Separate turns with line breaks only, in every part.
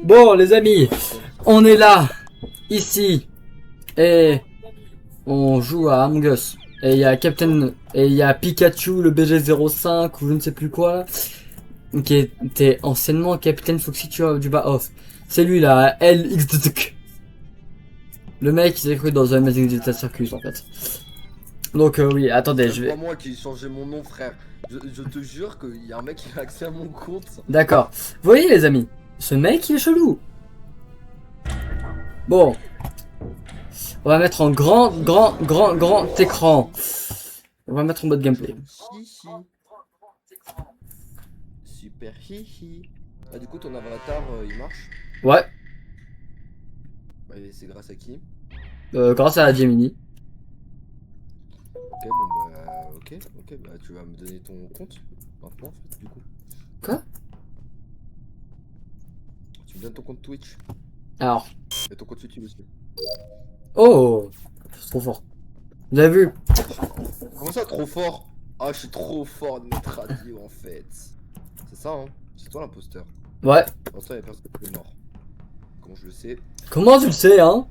Bon les amis, on est là, ici, et on joue à Among Us. Et il y a Pikachu, le BG05 ou je ne sais plus quoi, qui était anciennement Captain Foxy du bas-off. C'est lui là, LXDK. Le mec il s'est cru dans un Amazing Data Circus en fait. Donc oui, attendez, je vais...
C'est pas moi qui ai changé mon nom, frère. Je te jure qu'il y a un mec qui a accès à mon compte.
D'accord. Vous voyez les amis, ce mec il est chelou. Bon. On va mettre en grand écran. On va mettre en mode gameplay.
Hihi. Super hihi. Ah du coup ton avatar il marche?
Ouais.
Bah, c'est grâce à qui?
Grâce à la Gemini.
Ok bon bah ok bah tu vas me donner ton compte maintenant en fait du coup.
Quoi?
Tu me donnes ton compte Twitch.
Alors.
Et ton compte YouTube aussi.
Oh, c'est trop fort. Vous avez vu?
Comment ça trop fort? Ah je suis trop fort de notre radio en fait. C'est ça hein? C'est toi l'imposteur.
Ouais.
Pour l'instant y'a personne qui est mort. Comment je le sais?
Comment tu le sais hein?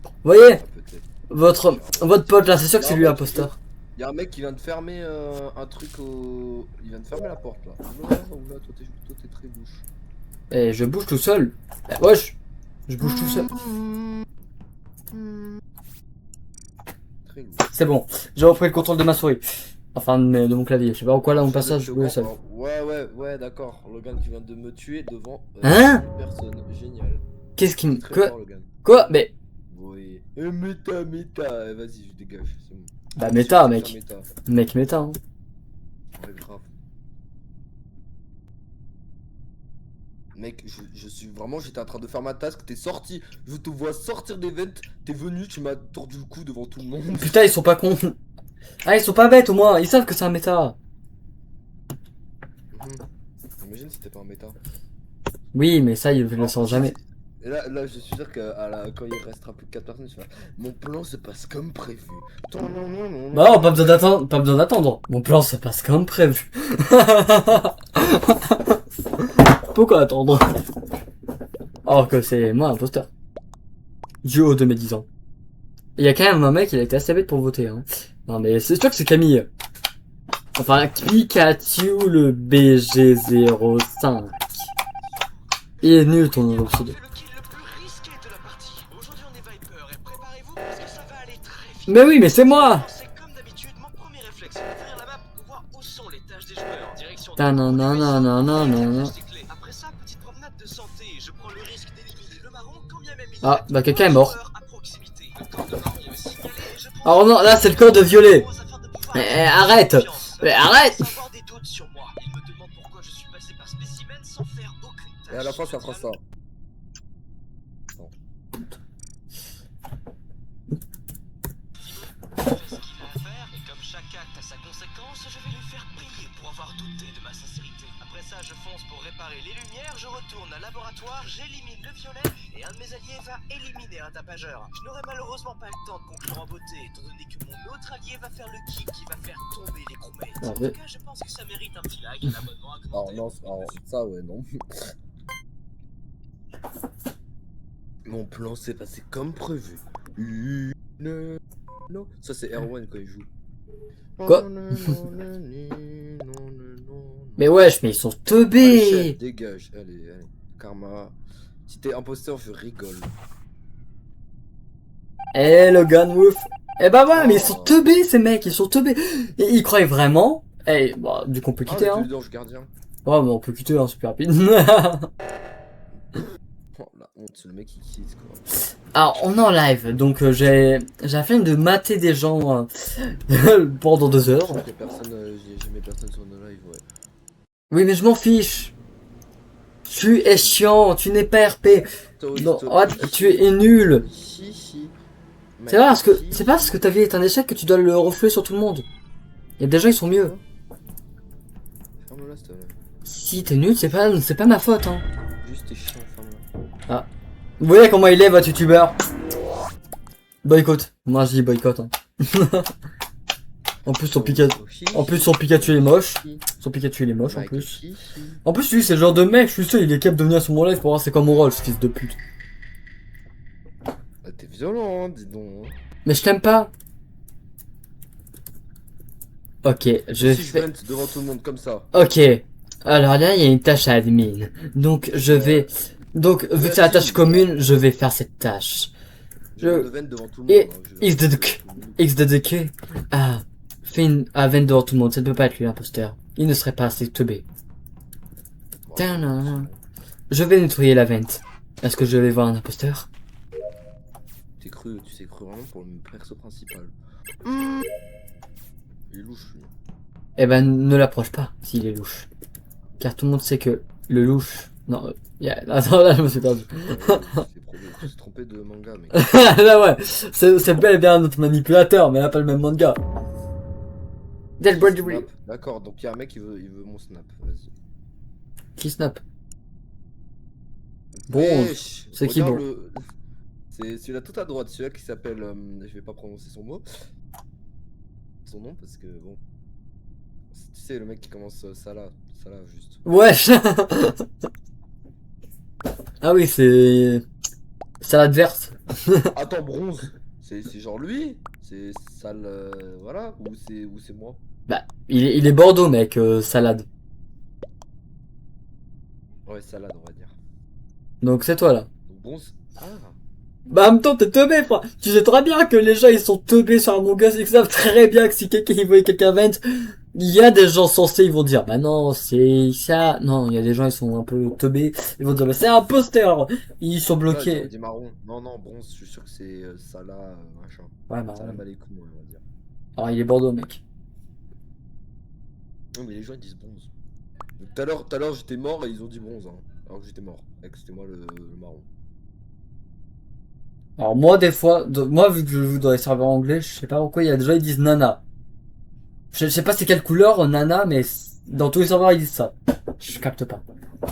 Vous voyez?
Ah, peut-être.
Votre pote là, c'est sûr que c'est lui l'imposteur.
Y'a un mec qui vient de fermer un truc au... Il vient de fermer la porte là. Oula, toi t'es très bouche.
Et je bouge tout seul. Wesh. Je bouge tout seul.
Très lourd.
C'est bon. J'ai repris le contrôle de ma souris. Enfin de mon clavier. Je sais pas pourquoi là mon passage je jouais seul.
Ouais d'accord. Logan qui vient de me tuer devant
Hein?
personne. Génial.
Qu'est-ce qui me...
Très
Quoi?
fort, Logan.
Quoi? Mais...
Oui. Méta. Vas-y je dégage. C'est bon.
Bah méta
C'est
mec.
méta.
Mec méta hein.
Ouais grave. Mec, je suis vraiment, j'étais en train de faire ma task, t'es sorti, je te vois sortir des ventes, t'es venu, tu m'as tordu le cou devant tout le monde.
Putain ils sont pas cons. Ah ils sont pas bêtes au moins. Ils savent que c'est un méta.
Imagine si c'était pas un méta.
Oui mais ça ils le sauront jamais.
Et là, je suis sûr que quand il restera plus que 4 personnes, je fais mon plan se passe comme prévu.
Bah non, pas besoin d'attendre. Mon plan se passe comme prévu. Pourquoi attendre? Alors que c'est moi l'imposteur. Du haut de mes 10 ans. Il y a quand même un mec, il a été assez bête pour voter. Hein. Non mais c'est sûr que c'est Camille. Enfin, Pikachu le BG05. Il est nul ton nom pseudo. Mais oui, mais c'est moi. Ah, bah quelqu'un est mort. Oh non, là c'est le code violet. Arrête. Arrête.
Et à la fin, ça fera ça.
Je fonce pour réparer les lumières, je retourne à laboratoire, j'élimine le violet et un de mes alliés va éliminer un tapageur. Je n'aurai malheureusement pas le temps de conclure en beauté, étant donné que mon autre allié va faire le kick qui va faire tomber les crewmates. En tout cas, je pense que ça mérite un petit like, un abonnement, un commentaire.
Alors non, ça ouais, non. Mon plan s'est passé comme prévu. Non, ça c'est Erwan quand il joue.
Quoi? Mais wesh, mais ils sont teubés.
Dégage, allez, karma. Si t'es imposteur, je rigole.
Eh Logan Wolf. Eh bah ouais, mais ils sont teubés ces mecs, ils sont teubés. Et ils croyaient vraiment. Eh, bah du coup on peut quitter hein. Ouais mais on peut quitter hein, c'est plus rapide.
Oh la honte, c'est le mec qui quitte quoi.
Alors on est en live, donc j'ai la flemme de mater des gens pendant 2 heures.
J'ai mes personnes sur nos lives, ouais.
Oui mais je m'en fiche. Tu es chiant, tu n'es pas RP. Non, oh, tu es nul. C'est pas parce que ta vie est un échec que tu dois le refouler sur tout le monde. Il y a des gens ils sont mieux. Si t'es nul, c'est pas ma faute hein.
Juste t'es chiant, ferme-la.
Ah. Vous voyez comment il est votre youtubeur? Boycott. Moi je dis boycott hein. En plus son Pikachu est moche. Son Pikachu il est moche en
Mike,
plus.
qui
En plus lui c'est le genre de mec, je suis sûr il est capable de venir sur mon live pour voir c'est quoi mon rôle, ce fils de pute.
Ah, t'es violent, hein, dis donc. Hein.
Mais je t'aime pas. Ok, je
Si je
fais...
vente devant tout le monde comme ça.
Ok. Alors là il y a une tâche à admin. Donc je vais... Donc vu que c'est la tâche commune, je vais faire cette tâche.
Je vais vente devant tout le
Et
monde. Hein, je vais
X de
vente
K.
devant tout le monde.
X de Q. Ah. Fait une... Ah, vente devant tout le monde, ça ne peut pas être lui l'imposteur. Il ne serait pas assez teubé.
Bon,
Tadam. Je vais nettoyer la vente. Est-ce que je vais voir un imposteur?
tu sais cru vraiment pour le perso principal. Il est louche lui.
Eh ben, ne l'approche pas s'il est louche. Car tout le monde sait que le louche... Non, attends, là, je me suis perdu.
Je me suis trompé de manga, mec.
Là, ouais, c'est bel et bien notre manipulateur, mais là, pas le même manga. Del Bradbury.
Snap. D'accord, donc il y a un mec qui veut mon snap. Vas-y.
Qui snap? Bon,
Wesh,
c'est qui,
regarde
bon?
C'est celui-là tout à droite, celui-là qui s'appelle. Je vais pas prononcer son mot. Son nom, parce que bon. Tu sais, le mec qui commence Salah juste.
Wesh. Ah oui, c'est... Salade verte.
Attends, bronze, c'est genre lui? C'est sale. Voilà? Ou c'est moi?
Bah, il est Bordeaux, mec, salade.
Ouais, salade, on va dire.
Donc c'est toi, là.
Donc bronze. Ah!
Bah, en même temps, t'es teubé, frère. Tu sais très bien que les gens, ils sont teubés sur Among Us. Ils savent très bien que si quelqu'un, il voit quelqu'un vent, il y a des gens sensés, ils vont dire, bah non, c'est ça. Non, il y a des gens, ils sont un peu teubés. Ils vont dire, bah, c'est un imposteur. Ils sont
Là,
bloqués.
j'aurais dit marron. Non, bronze, je suis sûr que c'est Salah, machin.
Ouais, bah,
Salam alaikum, on va dire.
alors, il est Bordeaux, mec.
Non, mais les gens ils disent bronze. Donc, tout à l'heure j'étais mort et ils ont dit bronze, hein. Alors que j'étais mort. Et que c'était moi le marron.
Alors, moi, des fois, moi, vu que je joue dans les serveurs anglais, je sais pas pourquoi, il y a des gens, ils disent nana. Je sais pas c'est quelle couleur, nana, mais dans tous les serveurs, ils disent ça. Je capte pas.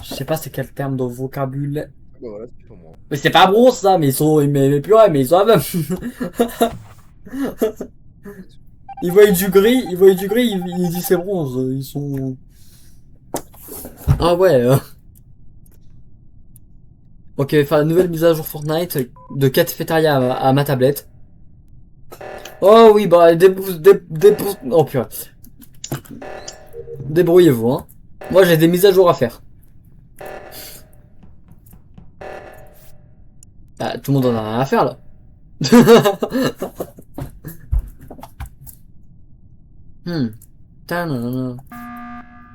Je sais pas c'est quel terme de vocabulaire.
Ah bah voilà, c'est pour moi.
Mais c'est pas bronze, ça, mais ils sont, mais purée, mais ils sont aveugles. Ils voient du gris, ils disent c'est bronze, ils sont... Ah ouais, Ok, enfin, nouvelle mise à jour Fortnite, de cafétéria à ma tablette. Oh oui, bah, oh purée. Débrouillez-vous, hein. Moi, j'ai des mises à jour à faire. Bah, tout le monde en a rien à faire, là. Tadam.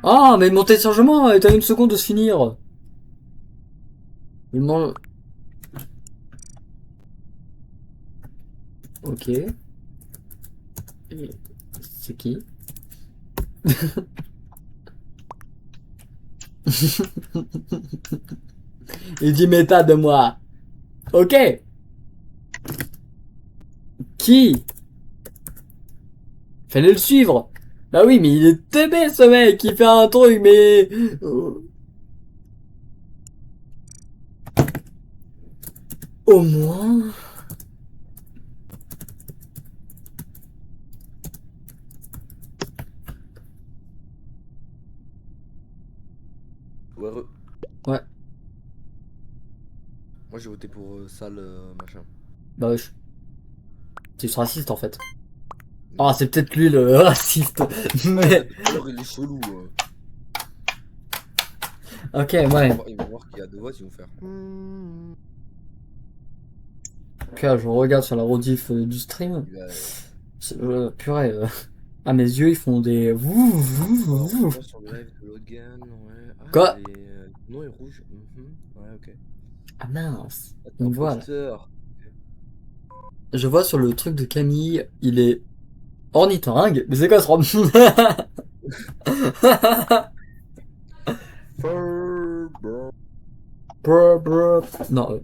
Ah, mais mon téléchargement est à 1 seconde de se finir. Il mange... Ok. Et c'est qui? Il dit méta de moi. Ok. Qui? Fallait le suivre. Bah oui, mais il est teubé ce mec. Il fait un truc, mais... Au moins...
Ouais.
Ouais.
Moi j'ai voté pour sale machin.
Bah wesh. C'est raciste en fait. Ah, c'est peut-être lui le raciste. Mais...
Alors il est chelou.
Ok, ouais.
Ils vont voir qu'il y a deux votes, ils vont faire.
Ok, je regarde sur la rediff du stream.
Il va-
Purée. Ah, mes yeux, ils font des...
Sur le live de Logan, ouais. Ah,
Quoi?
Non, il est rouge. Ouais, ok.
Ah mince.
Attends,
Il me voit là.
imposteur.
Je vois sur le truc de Camille, il est ornithorynque. Mais c'est quoi ce rhum? Non.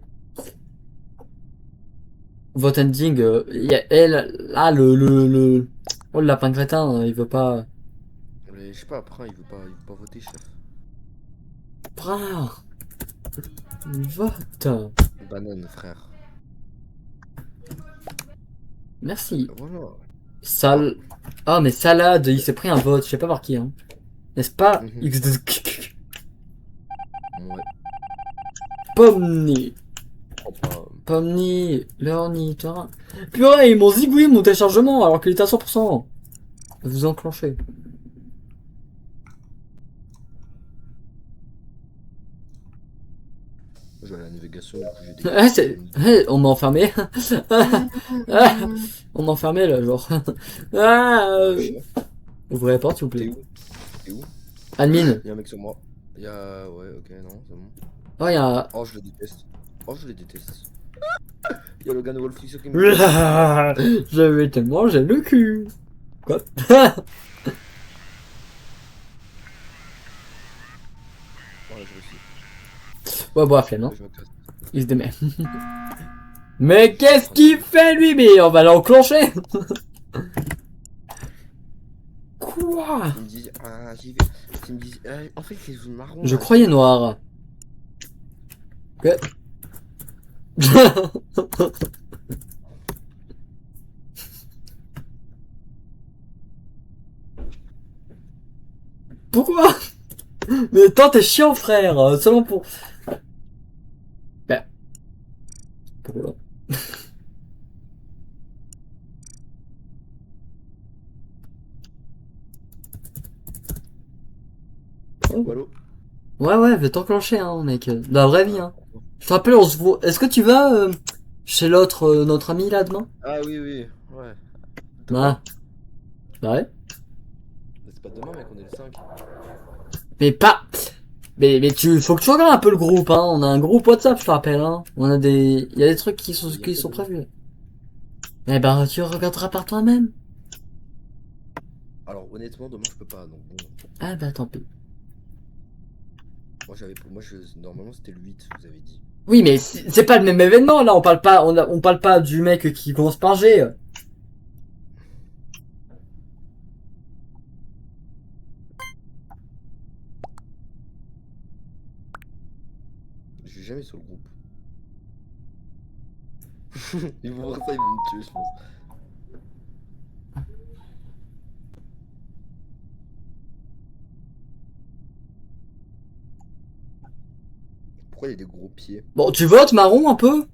Vote ending, y a elle, là, oh, le lapin crétin, il veut pas...
Mais je sais pas, après il veut pas voter, chef.
Brah. Vote.
Banane, frère.
Merci.
Voilà.
Ah, mais salade, il s'est pris un vote, je sais pas par qui, hein. N'est-ce pas?
Mhm. Ouais.
Pomni.
Je crois pas.
Pomni. L'ornithorynque. Purée, ils m'ont zigouillé mon téléchargement alors qu'il était à 100%. Vous enclenchez.
Je vais à la navigation, du coup j'ai des.
Ah, on m'a enfermé. Ah, on m'a enfermé là, genre. Ah, ouvrez la porte s'il vous
T'es
plaît.
où? T'es où?
Admin.
Y'a un mec sur moi. Y'a. Ouais, ok, non, c'est bon.
Oh, y'a
Oh, je le déteste. Oh, je le déteste. Y'a le gars de Wolfisher qui
un...
me.
J'avais tellement j'ai le cul. Quoi?
Voilà, je réussis.
Ouais, bon, flemme, non?
Je me casse.
Il se démet. Mais qu'est-ce qu'il fait lui? Mais on va l'enclencher. Quoi?
Il me dit. Ah, j'y vais. Il me dit. En fait, c'est jaune marron.
Je
là.
croyais noir. Quoi? Pourquoi? Mais attends, t'es chiant, frère. Seulement pour... Ben... Pourquoi?
Wallo.
Ouais, vais t'enclencher, hein, mec. Dans la vraie vie, hein. Je te rappelle, on se voit... Est-ce que tu vas chez l'autre, notre ami, là, demain?
Ah oui, oui. Ouais.
Ah. Bah ouais.
Mais c'est pas demain, mec, on est le 5.
Mais pas... Mais faut que tu regardes un peu le groupe, hein. On a un groupe WhatsApp, je te rappelle, hein. On a des... Il y a des trucs qui sont prévus. Eh ben, tu regarderas par toi-même.
Alors, honnêtement, demain, je peux pas, donc bon.
Ah bah, tant pis.
Normalement, c'était le 8, vous avez dit.
Oui, mais c'est pas le même événement, là. On parle pas du mec qui commence par G.
Je suis jamais sur le groupe. Ils vont voir ça, ils vont me tuer, je pense. Pourquoi il y a des gros pieds?
Bon, tu votes marron un peu?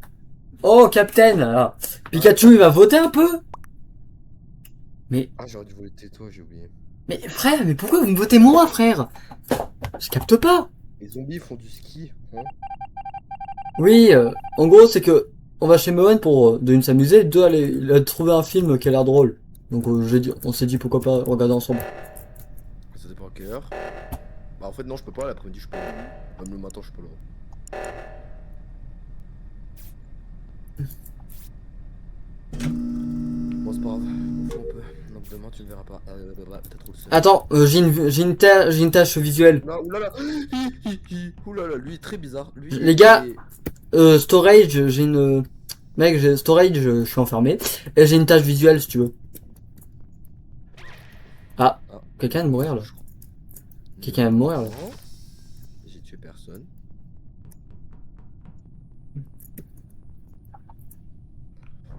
Oh, Captain. Alors, Pikachu, il va voter un peu?
Ah, j'aurais dû voter toi, j'ai oublié.
Mais frère, mais pourquoi vous me votez moi, frère? Je capte pas.
Les zombies font du ski, hein?
Oui, en gros, c'est que on va chez Moen pour d'une s'amuser, deux aller trouver un film qui a l'air drôle. Donc on s'est dit pourquoi pas regarder ensemble.
Ça dépend à quelle heure. Bah, en fait, non, je peux pas, l'après-midi, je peux pas. Même le matin, je peux pas. Bon, c'est pas grave, on fait un peu. Donc demain, tu ne verras pas. T'as trop le seum.
Attends, j'ai une tâche visuelle.
Non, oulala! Oulala, lui est très bizarre. Lui,
Les gars, storage, j'ai une... Mec, j'ai storage, je suis enfermé. Et j'ai une tâche visuelle si tu veux. Ah, quelqu'un vient de mourir là. Quelqu'un vient de mourir là.
Non, j'ai tué personne.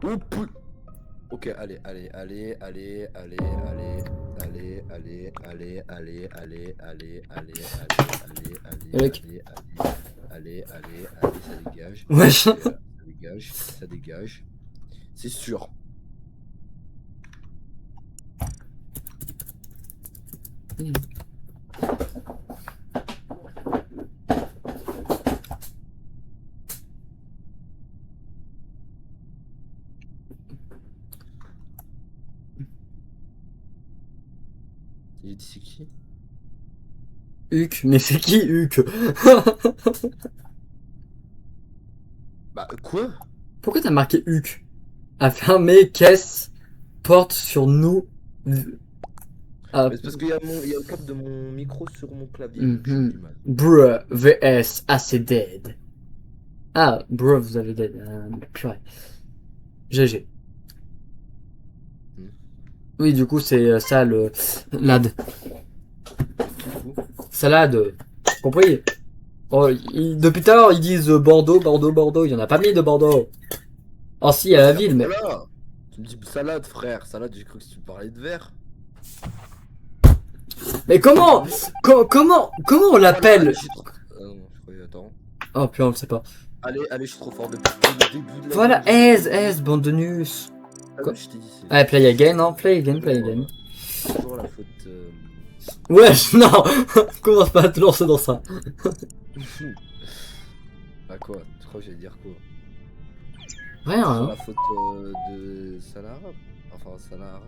Oh putain! Ok, allez, allez, allez, allez, allez, allez, allez, allez, allez, allez, allez, allez, allez, allez,
Mec.
allez, allez, ça dégage.
Wesh.
Ça dégage, ça dégage. C'est sûr. Il dit c'est qui?
Huc, mais c'est qui Huc?
Bah quoi?
Pourquoi t'as marqué Huc? À fermer, caisse, porte sur nous. Ah,
C'est parce qu'il y a le câble de mon micro sur mon clavier. Donc j'ai du mal.
bruh, vs assez dead. Ah, bruh, vous avez dead. Purée. GG. Oui, du coup, c'est ça le lad. Salade. Compris? Oh, depuis tout à l'heure, ils disent Bordeaux, Bordeaux, Bordeaux. Il y en a pas mis de Bordeaux. Oh, si, à la ville, mais.
Voilà. Tu me dis salade, frère. Salade, j'ai cru que tu me parlais de verre.
Mais comment comment on l'appelle?
Non, je croyais, attends.
Oh putain, on le sait pas.
Allez, je suis trop fort depuis le début de la
Voilà,
game.
bande de nus.
Ah
Quoi
oui, je t'ai dit, c'est
Allez, play again, hein, play again.
toujours la faute.
Ouais, non, commence pas à te lancer dans ça.
Bah quoi? Tu crois que j'allais dire quoi?
Rien,
Toujours
hein.
la faute de Salah. Enfin, Salah.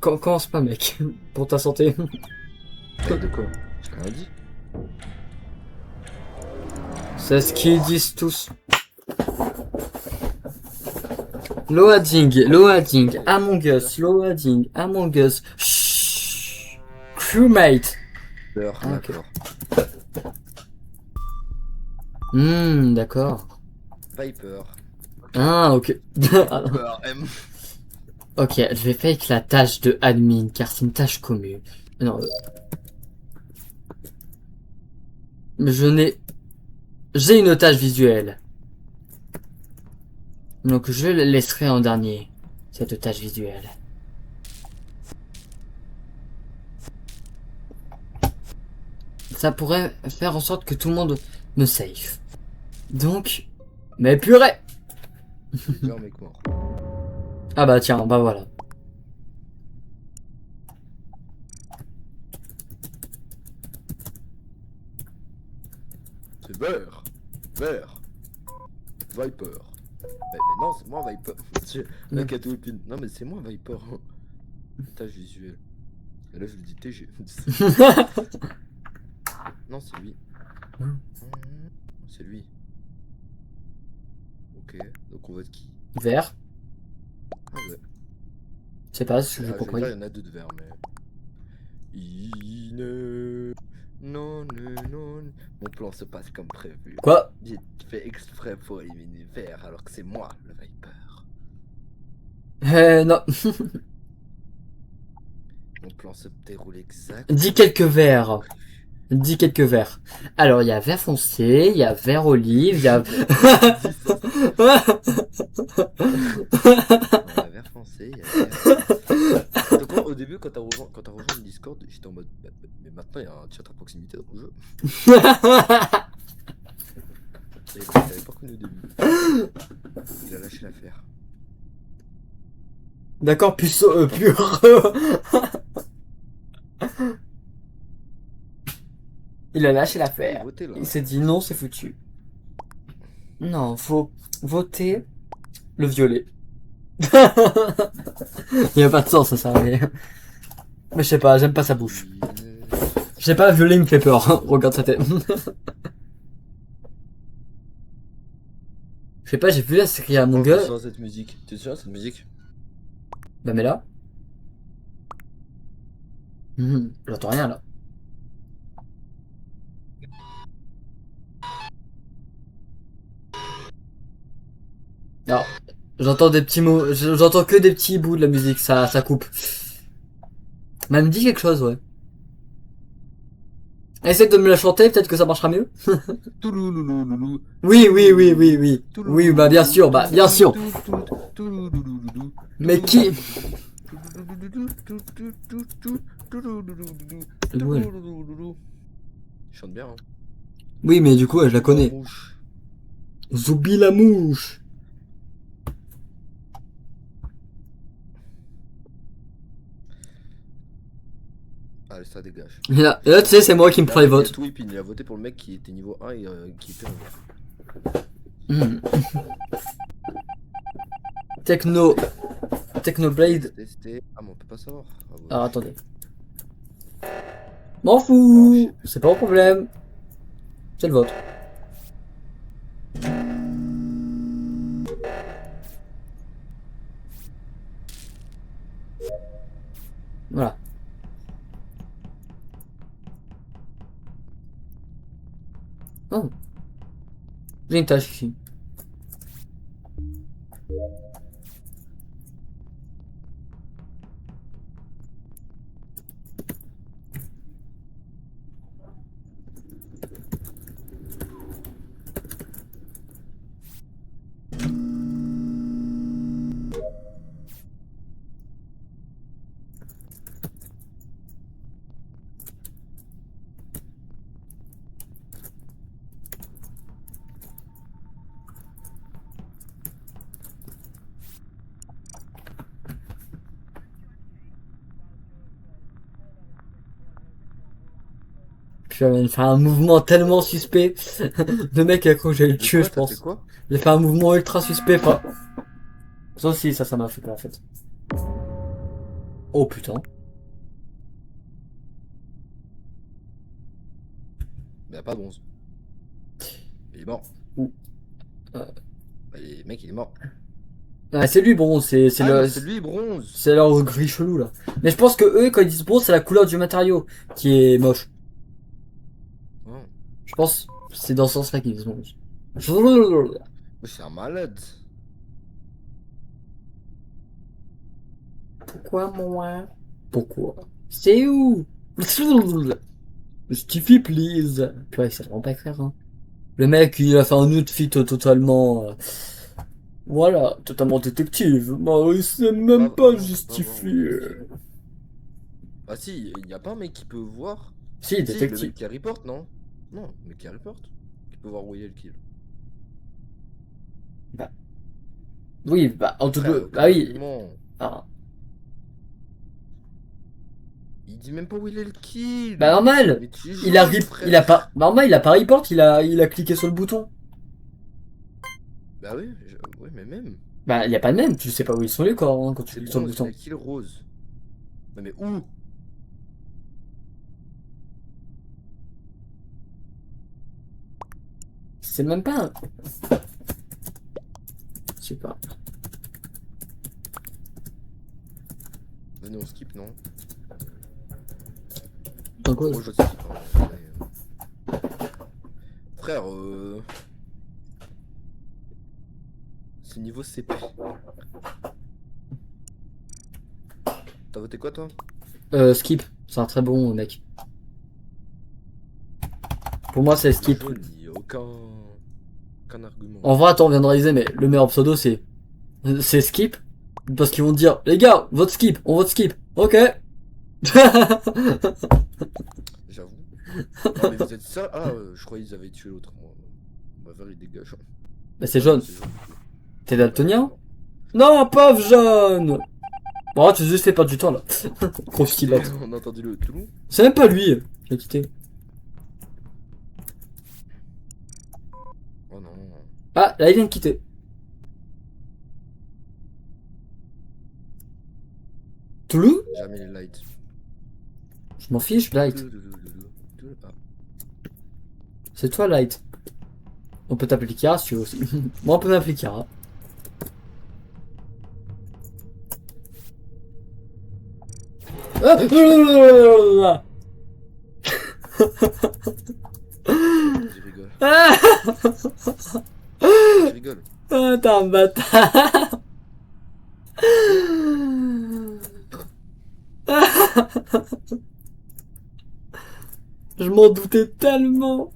Commence pas, mec. Pour ta santé.
De quoi? J'ai rien dit.
C'est ce qu'ils disent tous. Loading, Among Us. Chut. Crewmate.
Peur,
Ah, ok.
d'accord.
D'accord.
Viper.
Ah, ok.
Peur, M.
Ok, je vais fake la tâche de admin, car c'est une tâche commune. Non. J'ai une tâche visuelle. Donc je la laisserai en dernier, cette tâche visuelle. Ça pourrait faire en sorte que tout le monde me save. Donc, mais purée!
C'est déjà un mec mort.
Ah bah tiens, bah voilà.
C'est vert. Vert. Viper. Mais non, c'est moi Viper. Le mec a tout épine. Non, mais c'est moi Viper. Tâche visuelle. Et là, je lui dis TG. Non, c'est lui. C'est lui. Ok, donc on vote qui?
Vert,
Ah ouais.
je sais pas ce que j'ai
Ah,
compris.
il y en a deux de verts, mais. Non. Mon plan se passe comme prévu.
Quoi?
J'ai fait exprès pour éliminer vert alors que c'est moi le Viper.
Non.
Mon plan se déroule exact.
Dis quelques vers. Dis quelques vers. Alors, il y a vert foncé, il y a vert olive, il y a...
Il y a vert foncé, il y a vert. Donc, moi, au début, quand t'as rejoint le Discord, j'étais en mode. Mais maintenant, il y a un chat à proximité dans le jeu. Et je l'avais pas connu au début. Il a lâché l'affaire.
D'accord, plus Il a lâché l'affaire.
Votez, là.
Il s'est dit non, c'est foutu. Non, faut voter le violet. Il y a pas de sens ça, mais je sais pas, j'aime pas sa bouche. Je sais pas, violet me fait peur. Regarde sa tête. Je sais pas, j'ai vu la série à mon
Tu
gars.
te souviens cette musique? Tu te souviens cette musique?
Bah mais là. J'entends rien là. Alors, j'entends des petits mots, j'entends que des petits bouts de la musique, ça coupe. Mais elle me dit quelque chose, ouais. Essaye de me la chanter, peut-être que ça marchera mieux.
Touloulouloulou.
Oui. Oui, bah bien sûr, Mais qui? D'où elle?
Je chante bien, hein.
Oui, mais du coup, je la connais.
Mouche.
Zoubi la mouche.
Allez, ça dégage.
Et là, tu sais, c'est moi qui me prends les votes.
Tout épine, il a voté pour le mec qui était niveau 1 et qui était en vert.
Technoblade.
Ah, mais on peut pas savoir. Ah, ouais.
Alors attendez. M'en fous. C'est pas un problème. C'est le vôtre. Voilà. Oh. J'ai une tâche ici. Putain, il fait un mouvement tellement suspect. Le mec a cru que j'allais le tuer, je
T'as fait
pense.
quoi?
Il a fait un mouvement ultra suspect, pas. Ça aussi, ça m'a fait peur, en fait. Oh putain.
Mais pas de bronze. Il est mort.
Ouh.
Bah, mec, il est mort.
Ah, c'est lui, bon, c'est
Ah
le,
non, c'est lui, bronze.
c'est leur gris chelou, là. Mais je pense que eux, quand ils disent bronze, c'est la couleur du matériau qui est moche.
Oh.
Je pense, c'est dans ce sens-là qu'ils disent bronze.
Mais c'est un malade.
Pourquoi moi? Pourquoi? C'est où? Stiffy, please. Ouais, c'est vraiment pas écrire, hein. Le mec, il a fait un outfit totalement, voilà, totalement détective. Bah, il sait même
Pas
pas
vraiment,
justifier.
Ah si, il y a pas un mec qui peut voir.
Si,
Si, le
détective.
mec qui reporte, non? Non, le mec qui reporte. Qui peut voir où il est le kill.
Oui, bah, en tout cas,
Frère,
bah oui.
argument.
Ah.
Il dit même pas où il est le kill.
Bah, normal.
Mais tu
Il a,
joues,
il a
frère.
pas, normal, il a pas report, il a cliqué sur le bouton.
Bah oui, ouais, mais même.
Bah, y a pas de même, tu sais pas où ils sont les corps, hein, quand tu
C'est
cliques sur le
bronze, il
bouton.
a kill rose. Mais où?
C'est même pas je sais pas.
Venez, on skip, non?
Donc, ouais.
Moi je skip. Hein, mais, frère, c'est niveau CP. T'as voté quoi toi?
Skip, c'est un très bon mec. Pour moi, c'est skip.
Je n'y ai aucun argument.
En vrai, attends, on vient de réaliser, mais le meilleur pseudo, c'est skip. Parce qu'ils vont dire, les gars, vote skip, on vote skip. Ok.
J'avoue. Non mais vous êtes ça? Ah, je croyais qu'ils avaient tué l'autre. Moi, on va faire les dégâts.
Bah, c'est jaune.
C'est jaune.
T'es daltonien? Non, pauvre jaune. Bon, tu as juste fait perdre du temps, là. Gros stylat.
On a entendu le Toulon.
C'est même pas lui qui a quitté.
Oh non.
Ah, là, il vient de quitter. Toulouse?
Jamais les lights.
Je m'en fiche, Light.
Ah.
C'est toi, Light. On peut t'appeler Kira si tu veux aussi. Moi, on peut m'appeler Kira. Ah
Je rigole.
Ah
Je rigole.
Ah, t'es un bâtard. Je m'en doutais tellement.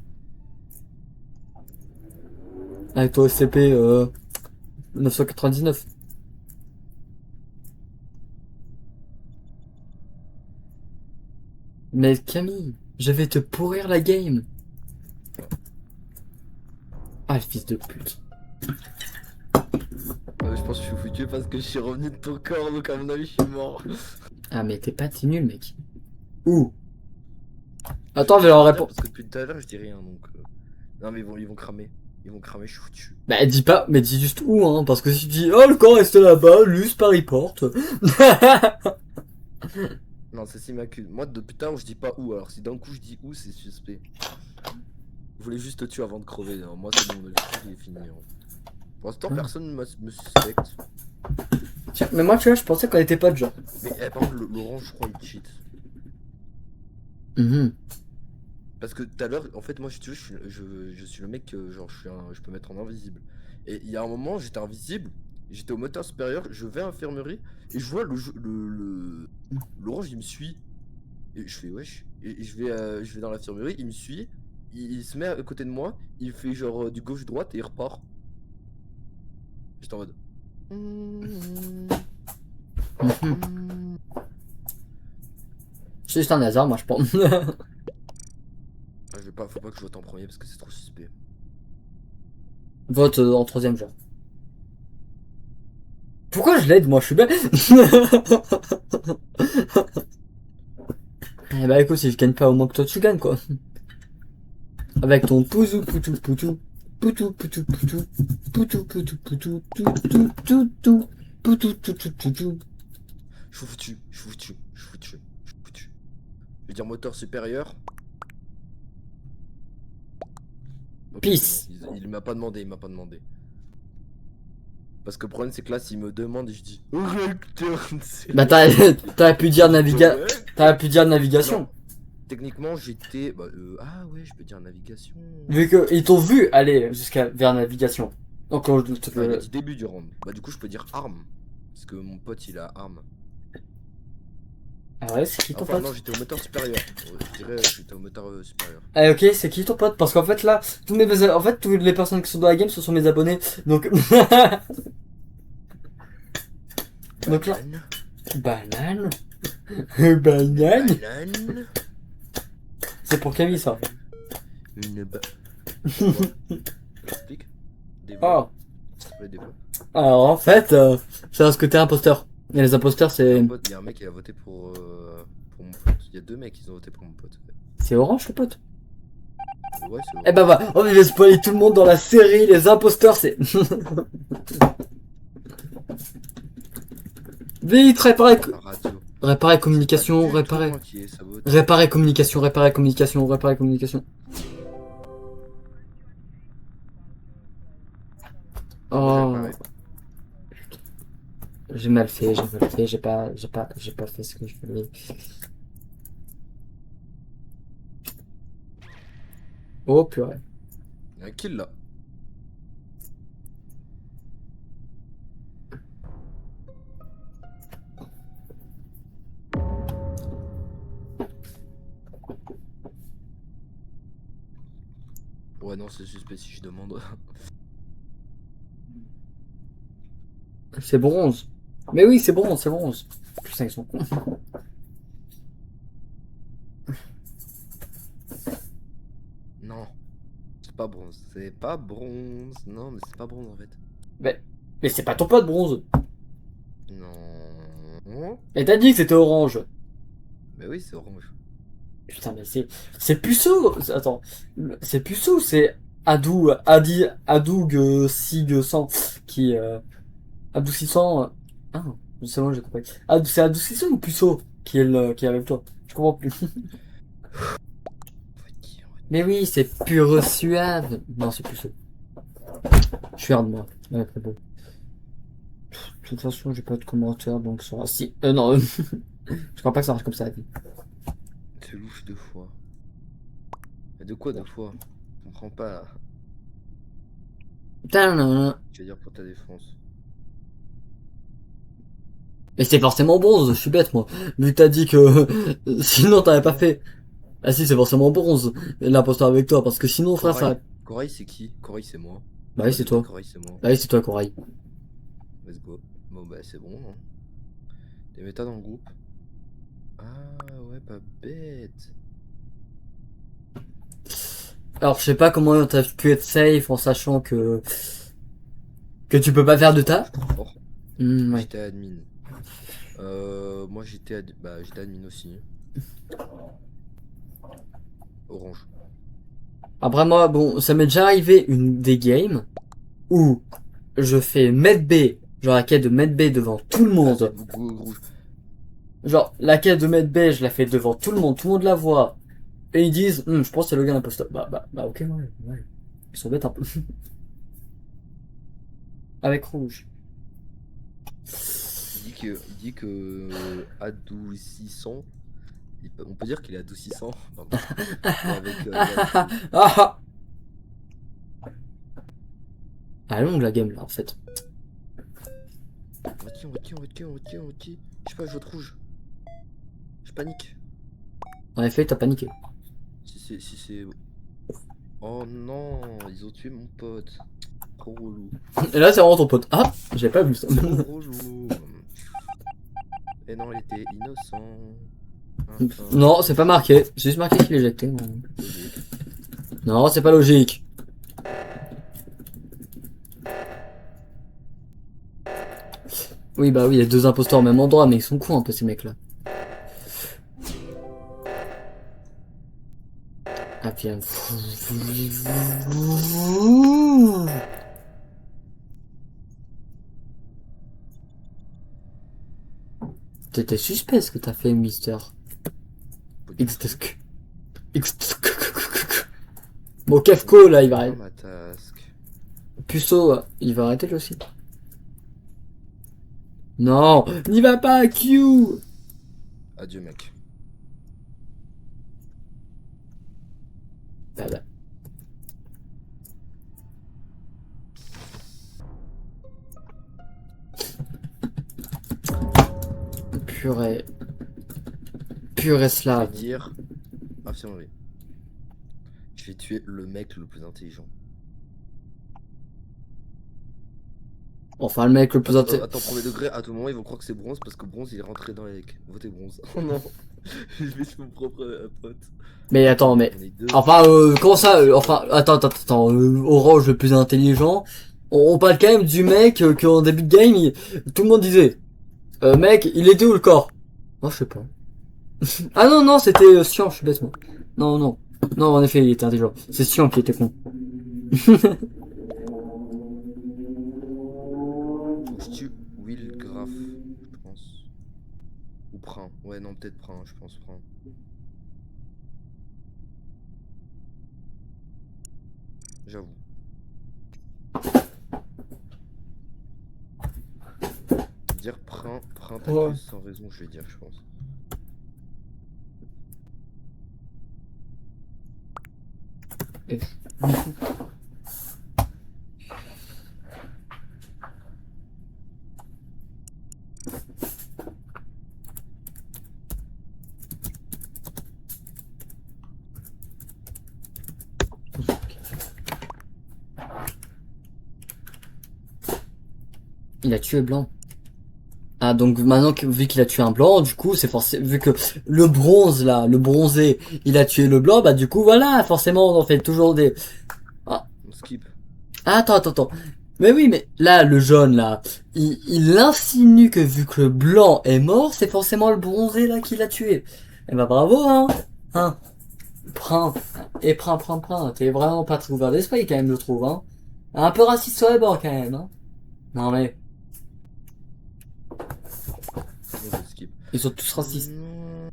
Avec toi SCP 999. Mais Camille, je vais te pourrir la game. Ah, le fils de pute.
Je pense que je suis foutu parce que je suis revenu de ton corps, donc à mon avis je suis mort.
Ah, mais t'es nul, mec. Où? Attends, je vais leur répondre.
Parce que depuis tout à l'heure je dis rien donc. Non mais ils vont cramer. Ils vont cramer, je suis foutu.
Bah, dis pas, mais dis juste où, hein, parce que si tu dis, oh, le corps reste là-bas, Luce, Paris porte.
Non, c'est si m'accuse. Moi depuis tout à l'heure je dis pas où, alors si d'un coup je dis où, c'est suspect. Je voulais juste te tuer avant de crever. Non, moi c'est bon, l'objectif il est fini. Hein. Pour l'instant personne me suspecte.
Tiens, mais moi, tu vois, je pensais qu'on était pas de genre.
Mais par contre l'orange je crois il cheat. Parce que tout à l'heure, en fait, moi, si tu veux, je suis le mec, genre, je peux mettre en invisible. Et il y a un moment, j'étais invisible, j'étais au moteur supérieur, je vais à l'infirmerie, et je vois l'orange, il me suit. Et je fais, wesh. Et je vais dans l'infirmerie, il me suit, il se met à côté de moi, il fait genre du gauche-droite et il repart. J'étais en mode.
C'est juste un hasard, moi, je pense.
Faut pas que je vote en premier parce que c'est trop suspect.
Vote en troisième genre. Pourquoi je l'aide, moi, je suis bête. Eh bah écoute, si je gagne pas, au moins que toi tu gagnes, quoi. Avec ton pouzou poutou poutou. Poutou poutou poutou. Poutou poutou poutou. Poutou poutou. Poutou poutou poutou.
Je vous tue, je vous tue, je vous tue, je vous tue. Je vais dire moteur supérieur. Ok,
Peace.
c'est bon, il m'a pas demandé, il m'a pas demandé. Parce que le problème c'est que là s'il me demande et je dis réacteur, c'est
Bah t'aurais pu dire t'aurais pu dire navigation.
Non. Techniquement j'étais ah ouais je peux dire navigation.
Vu que ils t'ont vu aller jusqu'à vers navigation. Donc quand je te
Ah, il a
fais.
dit début du round. Bah du coup je peux dire arme. Parce que mon pote il a arme.
Ah ouais, c'est qui ton
Enfin
pote?
non j'étais au moteur supérieur. Ouais, je dirais j'étais au moteur supérieur.
Ah ok, c'est qui ton pote? Parce qu'en fait là, en fait toutes les personnes qui sont dans la game ce sont mes abonnés. Donc donc là,
Banane.
banane, banane.
Banane.
C'est pour Camille ça.
Une Explique.
Oh.
Ouais, développe.
Alors en fait, c'est parce que t'es imposteur. Et les imposteurs c'est
Il y a un mec qui a voté pour mon pote. Il y a deux mecs qui ont voté pour mon pote.
c'est orange le pote.
Ouais c'est
Eh ben bah, on va spoiler tout le monde dans la série. Les imposteurs c'est. Vite réparer,
la radio.
réparer communication,
C'est pas du tout
réparer.
moi qui ai saboté.
Réparer communication, réparer communication, réparer communication. Oh,
Réparer.
j'ai mal fait, j'ai pas fait ce que je voulais. Oh purée.
Il y a un kill là. Ouais non c'est suspect si je demande.
C'est bronze. Mais oui, c'est bronze, c'est bronze. Putain, ils sont cons.
Non. C'est pas bronze. C'est pas bronze. Non mais c'est pas bronze en fait.
Mais c'est pas ton pote bronze.
Non.
Et t'as dit que c'était orange.
Mais oui c'est orange.
Putain, mais c'est puceau. Attends, c'est puceau, c'est Adoug Sig 100 qui adoucissant. Ah, c'est bon, j'ai compris. C'est adoucissant ou puceau qui est avec toi. Je comprends plus. Mais oui, c'est pur suave. Non, c'est puceau. Je suis hard moi. Ouais, très beau. De toute façon, j'ai pas de commentaires donc ça. Si, non, je crois pas que ça marche comme ça la vie.
C'est louche deux fois. Mais de quoi deux fois? Je comprends pas là.
Putain,
Tu vas dire pour ta défense.
mais c'est forcément bronze, je suis bête moi. Vu que t'as dit que sinon t'avais pas fait. Ah si, c'est forcément bronze. L'imposteur avec toi, parce que sinon, frère, ça.
Corail c'est qui? Corail c'est moi.
Bah oui, c'est toi.
Corail c'est moi.
Bah oui, c'est toi, Corail.
Let's go. Bon bah c'est bon. Hein. Des méta dans le groupe. Ah ouais pas bête.
Alors, je sais pas comment t'as pu être safe en sachant que tu peux pas faire de taf.
Oh,
Ouais.
j'étais admin. Moi j'étais j'étais admin aussi. Orange.
Après moi, bon, ça m'est déjà arrivé des games où je fais med B, genre la quête de med B devant tout le
Ah,
monde.
c'est beaucoup rouge.
Genre, la quête de med B, je la fais devant tout le monde la voit. Et ils disent, je pense que c'est le gars l'imposteur. Bah, ok, ouais. Ils sont bêtes un peu. Avec rouge.
Il dit que adoucissant. On peut dire qu'il est adoucissant. Pardon. Avec,
Ah ah, longue la game là en fait.
on va Je sais pas, je vote rouge. Je panique.
En effet, t'as paniqué.
Si c'est. Oh non, ils ont tué mon pote. Trop relou.
Et là, c'est vraiment ton pote. Ah, j'ai pas vu ça.
Trop relou. Et non, il était innocent. Enfin,
Non, c'est pas marqué. C'est juste marqué qu'il est éjecté.
logique.
Non, c'est pas logique. Oui, bah oui, il y a deux imposteurs au même endroit, mais ils sont cons un peu ces mecs-là. Ah Viens. T'étais suspect ce que t'as fait, Mister.
Pas du tout.
X-Tusk. Bon, Kefko, là, il va
Ah,
arrêter.
ma tasque.
Puceau, il va arrêter lui aussi. Non, n'y va pas, Q.
Adieu, mec.
Bah, bah. Purée. Purée
Je vais
slave.
dire. Affirmerie. Je vais tuer le mec le plus intelligent.
Enfin, le mec le plus
Attends,
intelligent.
attends, premier degré, à tout moment ils vont croire que c'est Bronze parce que Bronze il est rentré dans les decks. Votez Bronze. Oh non, je vais sur mon propre pote.
Mais attends, mais.
On est deux.
Enfin, comment ça enfin, attends, Orange le plus intelligent. On parle quand même du mec qu'en début de game, tout le monde disait. Mec, il était où le corps? Moi, je sais pas. Ah non, non, c'était Sion, je suis bête, moi. Non, non. Non, en effet, il était intelligent. C'est Sion qui était con.
Faut que je tue Will Graf, je pense. Ou Prin. Ouais, non, peut-être Prin, je pense Prin. J'avoue. Dire Prin, t'as
Ouais.
plus sans raison, je vais dire, je pense.
Il a tué blanc. Ah, donc maintenant que, vu qu'il a tué un blanc, du coup, c'est forcément, vu que le bronze, là, le bronzé, il a tué le blanc, bah du coup, voilà, forcément, on en fait toujours des...
On skip.
Ah, attends. Mais oui, mais là, le jaune, là, il insinue que vu que le blanc est mort, c'est forcément le bronzé, là, qui l'a tué. Eh bah bravo, hein. Hein. Prin. Et Prin. T'es vraiment pas très ouvert d'esprit, quand même, je trouve, hein. Un peu raciste sur les bords, quand même, hein. Non, mais,
On va skip.
ils sont tous racistes.
Non.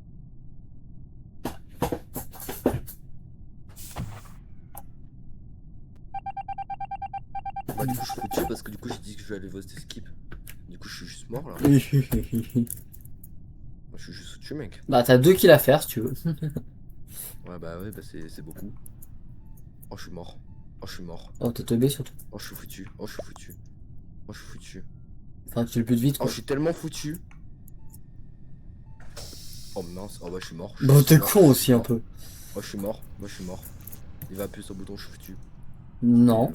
Bah du coup je suis foutu parce que du coup j'ai dit que je vais aller voter skip. Du coup je suis juste mort là. Moi, je suis juste foutu mec.
Bah, t'as 2 kills à faire, si tu veux.
Ouais bah c'est beaucoup. Oh je suis mort. Oh je suis mort.
Oh, t'es teubé, surtout.
Oh je suis foutu. Oh je suis foutu. Oh je suis foutu.
Enfin, tu le plus vite,
Oh
quoi.
je suis tellement foutu. Oh mince. Oh bah je suis mort.
Bah, t'es con aussi, un peu.
Oh je suis mort. Moi je suis mort. Il va appuyer sur le bouton, je suis foutu.
Non.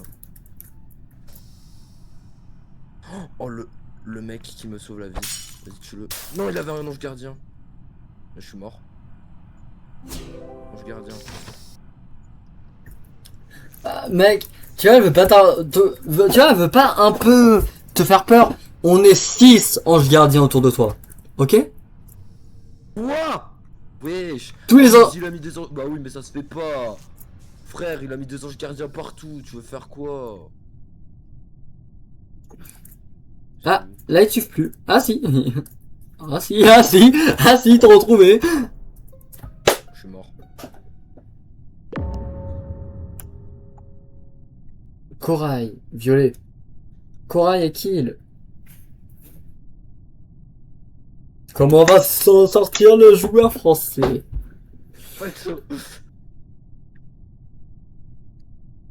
Oh le mec qui me sauve la vie. Vas-y tue-le. Non il avait un ange gardien. Je suis mort. Ange gardien.
Ah, mec, tu vois, elle veut pas tu vois, elle veut pas un peu te faire peur. On est 6 anges gardiens autour de toi. Ok?
Quoi? Wesh.
Tous les ans.
Il a mis des anges. Bah oui mais ça se fait pas. Frère il a mis des anges gardiens partout. Tu veux faire quoi?
Ah, là, il suffit plus. Ah, si. Ah, si. T'as retrouvé.
Je suis mort.
Corail, violet. Corail est kill. Comment va s'en sortir le joueur français?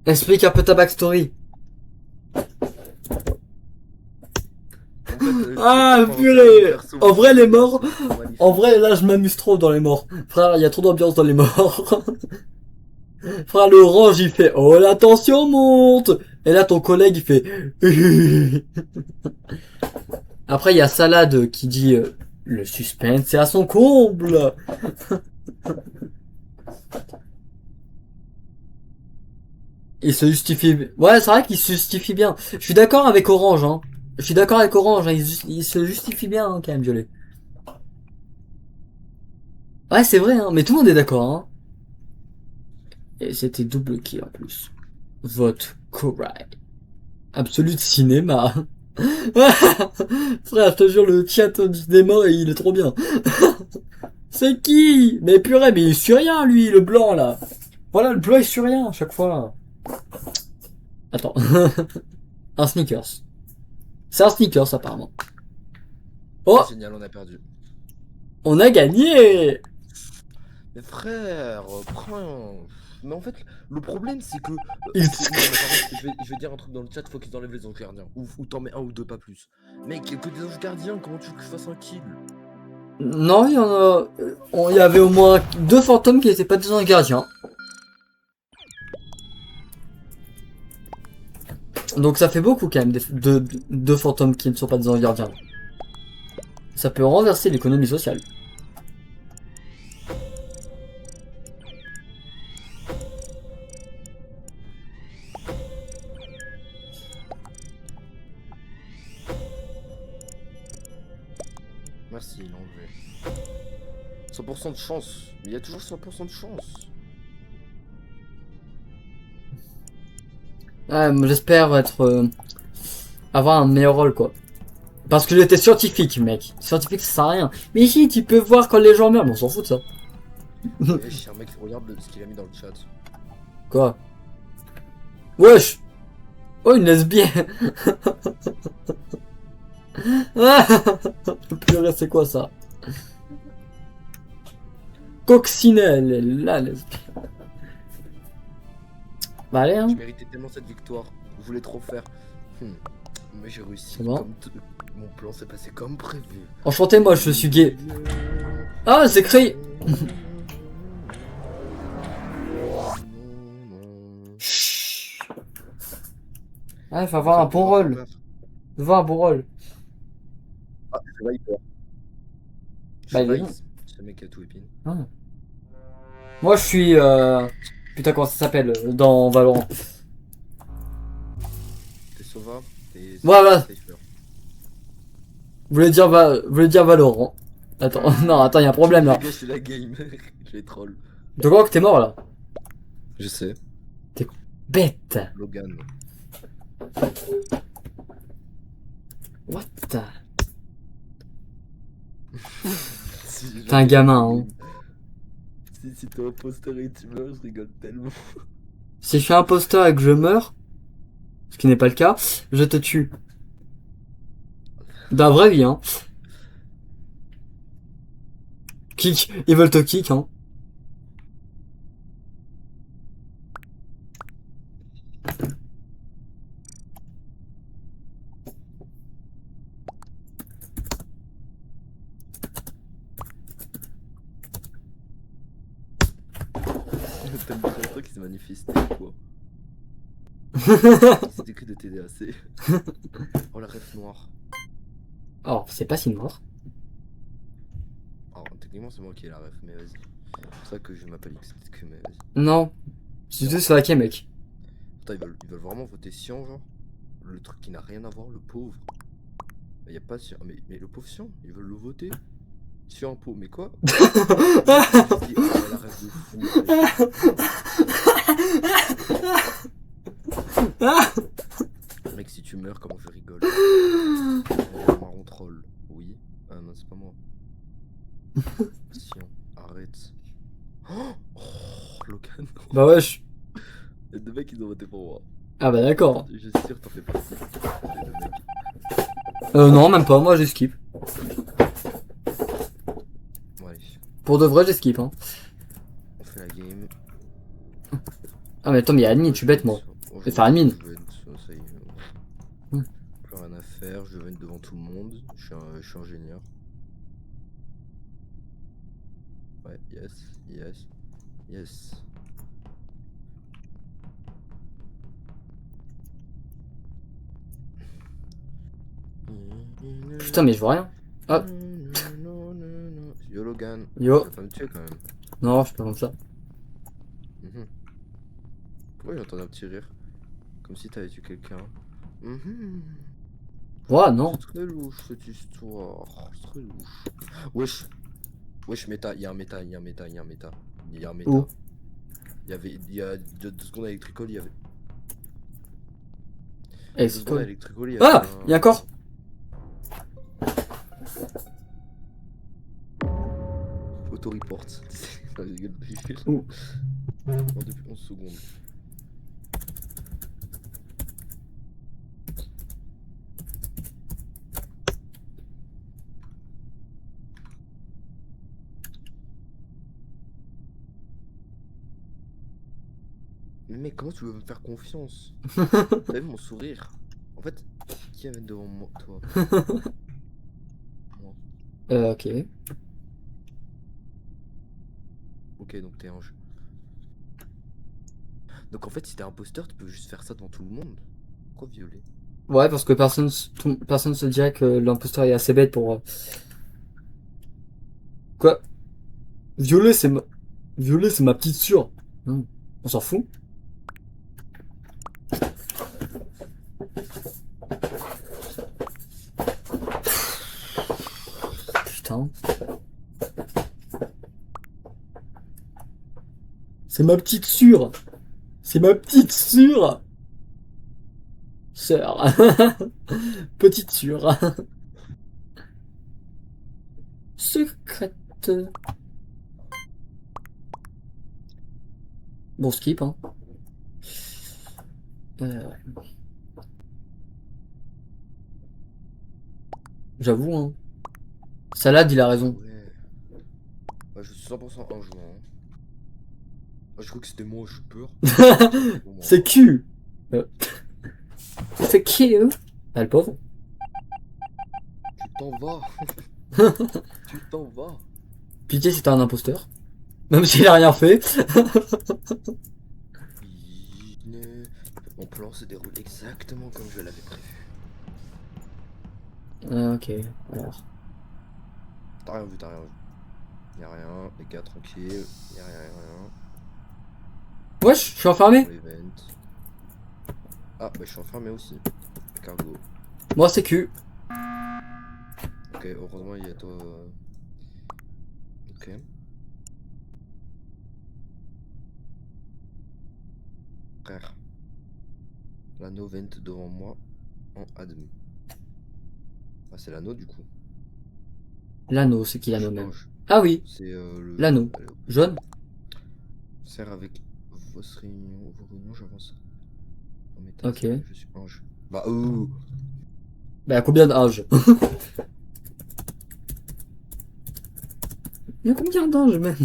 Explique un peu ta backstory. Ah, purée. En vrai, les morts. En vrai, là, je m'amuse trop dans les morts. Frère, il y a trop d'ambiance dans les morts. Frère, l'orange, il fait, oh, la tension monte. Et là, ton collègue, il fait, après, il y a Salade qui dit, le suspense, c'est à son comble. Il se justifie. Ouais, c'est vrai qu'il se justifie bien. Je suis d'accord avec Orange, hein. Je suis d'accord avec Orange, hein. Il se justifie bien, hein, quand même, Violet. Ouais, c'est vrai, hein. Mais tout le monde est d'accord, hein. Et c'était double kill en plus. Vote correct. Absolu de cinéma. Frère, je te jure, le chat du cinéma, il est trop bien. C'est qui? Mais purée, mais il est sur rien, lui, le blanc, là. Voilà, le blanc est sur rien, à chaque fois. Attends. Un sneakers. C'est un sneakers, apparemment. Oh,
Génial, on a perdu.
on a gagné!
Mais frère, prends. Mais en fait, le problème c'est que.
Il-
non, mais par contre, je vais dire un truc dans le chat, faut qu'ils enlèvent les anges gardiens. Ou t'en mets un ou deux, pas plus. Mec, que des anges gardiens, comment tu veux que je fasse un kill?
Non, il y en a... Il y avait au moins 2 fantômes qui n'étaient pas des anges gardiens. Donc ça fait beaucoup quand même, de fantômes qui ne sont pas des anges gardiens. Ça peut renverser l'économie sociale.
Merci, il a enlevé. 100% de chance. Mais il y a toujours 100% de chance.
Ouais, mais j'espère être... avoir un meilleur rôle, quoi. Parce que j'étais scientifique, mec. Scientifique, ça sert à rien. Mais ici, tu peux voir quand les gens meurent, mais on s'en fout de ça.
Wesh, un mec, regarde ce qu'il a mis dans le chat.
Quoi? Wesh! Oh, une lesbienne! Purée, c'est quoi ça? Coccinelle, elle est là, lesbienne. Bah allez, hein.
Je méritais tellement cette victoire. Je voulais trop faire. Mais j'ai réussi.
C'est bon.
Mon plan s'est passé comme prévu.
Enchanté, moi, je suis gay. Ah, c'est écrit! Chut. Ah, il faut avoir un bon rôle. Il faut avoir un bon rôle.
Ah, c'est Viper.
Bah, il est
Vice.
bon.
Ce mec a tout épine.
Ah. Moi, je suis... Putain, comment ça s'appelle dans Valorant?
T'es Sova. T'es.
Voilà.
Cypher.
Vous voulez dire Valorant. Attends, non, attends, il y a un problème là.
Les gars, c'est la game. Je les troll.
De quoi que t'es mort là?
Je sais.
Bête.
Logan.
What?
Si,
T'es un gamin, hein.
Si t'es imposteur et tu meurs, je rigole tellement.
Si je suis imposteur et que je meurs, ce qui n'est pas le cas, je te tue. Dans la vraie vie, hein. Kick, ils veulent te kick, hein.
T'aimes bien ça qui s'est manifesté quoi. C'était que de TDAC. Oh la ref noire.
Oh, c'est pas si noir.
Alors techniquement c'est moi qui ai la ref, mais vas-y. C'est pour ça que je m'appelle XQ, mais vas-y.
Non. C'est juste la mec.
Putain, ils veulent vraiment voter Sion, genre. Le truc qui n'a rien à voir, le pauvre. Y a pas Sion. Mais le pauvre Sion, ils veulent le voter. Sion pot, mais quoi? Je dis, oh, la ref de fou. Mec, si tu meurs, comment je rigole. Marron troll. Oui. Ah non, c'est pas moi. Sion, arrête. Oh, Logan.
Bah wesh.
Il y a deux mecs qui ont voté pour moi.
Ah bah d'accord.
Je suis sûr que t'en fais partie. Les deux mecs.
Non, même pas, moi j'ai skip.
Bon, allez,
Pour de vrai, j'ai skip, hein.
on fait la game.
Ah mais attends, mais il y a admin, tu bête moi.
Oh,
vais faire admin.
Ça y est.
Hmm.
Plus rien à faire, je vais devant tout le monde. Je suis ingénieur. Ouais, yes.
Putain, mais je vois rien. Ah.
Yo Logan.
Yo.
Tu vas pas me tuer quand même.
Non, je suis pas comme ça.
Mhm. Pourquoi j'entends un petit rire? Comme si t'avais tué quelqu'un.
Ouais, non.
C'est très louche cette histoire. C'est très louche. Wesh. Wesh, méta. Il y a un méta.
Où?
Il y a 2 secondes à Electrical, il y avait.
Eh,
2
c'est
secondes à
quoi?
Electrical, il y avait.
Ah! Il y a un corps!
Auto-report. Non, je rigole.
Ouh.
Mort depuis 11 secondes. Mais mec, comment tu veux me faire confiance? T'as vu mon sourire? En fait, qui avait devant moi, toi? Moi.
Ok.
Ok, donc t'es ange. Donc en fait, si t'es imposteur, tu peux juste faire ça devant tout le monde. Pourquoi violer?
Ouais, parce que personne se dirait que l'imposteur est assez bête pour... Quoi? Violer, Violer, c'est ma petite sœur. On s'en fout. Putain. C'est ma petite sœur. C'est ma petite sœur. Sœur. Petite sœur. Secrète. Bon, skip, hein. Ouais. J'avoue, hein. Salade, il a raison.
Ouais. Ouais, je suis 100% ange, moi. Hein. Ah, je crois que c'était moi, j'ai peur. Bon, moi.
C'est Q. C'est Q. Ah, le pauvre.
Tu t'en vas. Tu t'en vas.
Pitié, c'était un imposteur. Même s'il a rien fait.
Mon plan se déroule exactement comme je l'avais prévu.
Ok, alors.
T'as rien vu, t'as rien vu. Y'a rien, les gars, tranquille. Y'a rien.
Wesh, je suis enfermé.
Pour l'event. Ah, bah je suis enfermé aussi. Cargo.
Moi, c'est Q.
Ok, heureusement, il y a toi. Ok. Frère. L'anneau vent devant moi en admis. Ah, c'est l'anneau du coup.
L'anneau, c'est qui
Je
l'anneau
suis
même?
ange.
Ah oui,
C'est le.
l'anneau.
Allez, hop.
Jaune.
Sert avec vos réunions, j'avance. En mes
Ok.
tasks, je suis ange. Bah,
Bah, combien d'âge? Il y a combien d'âge même?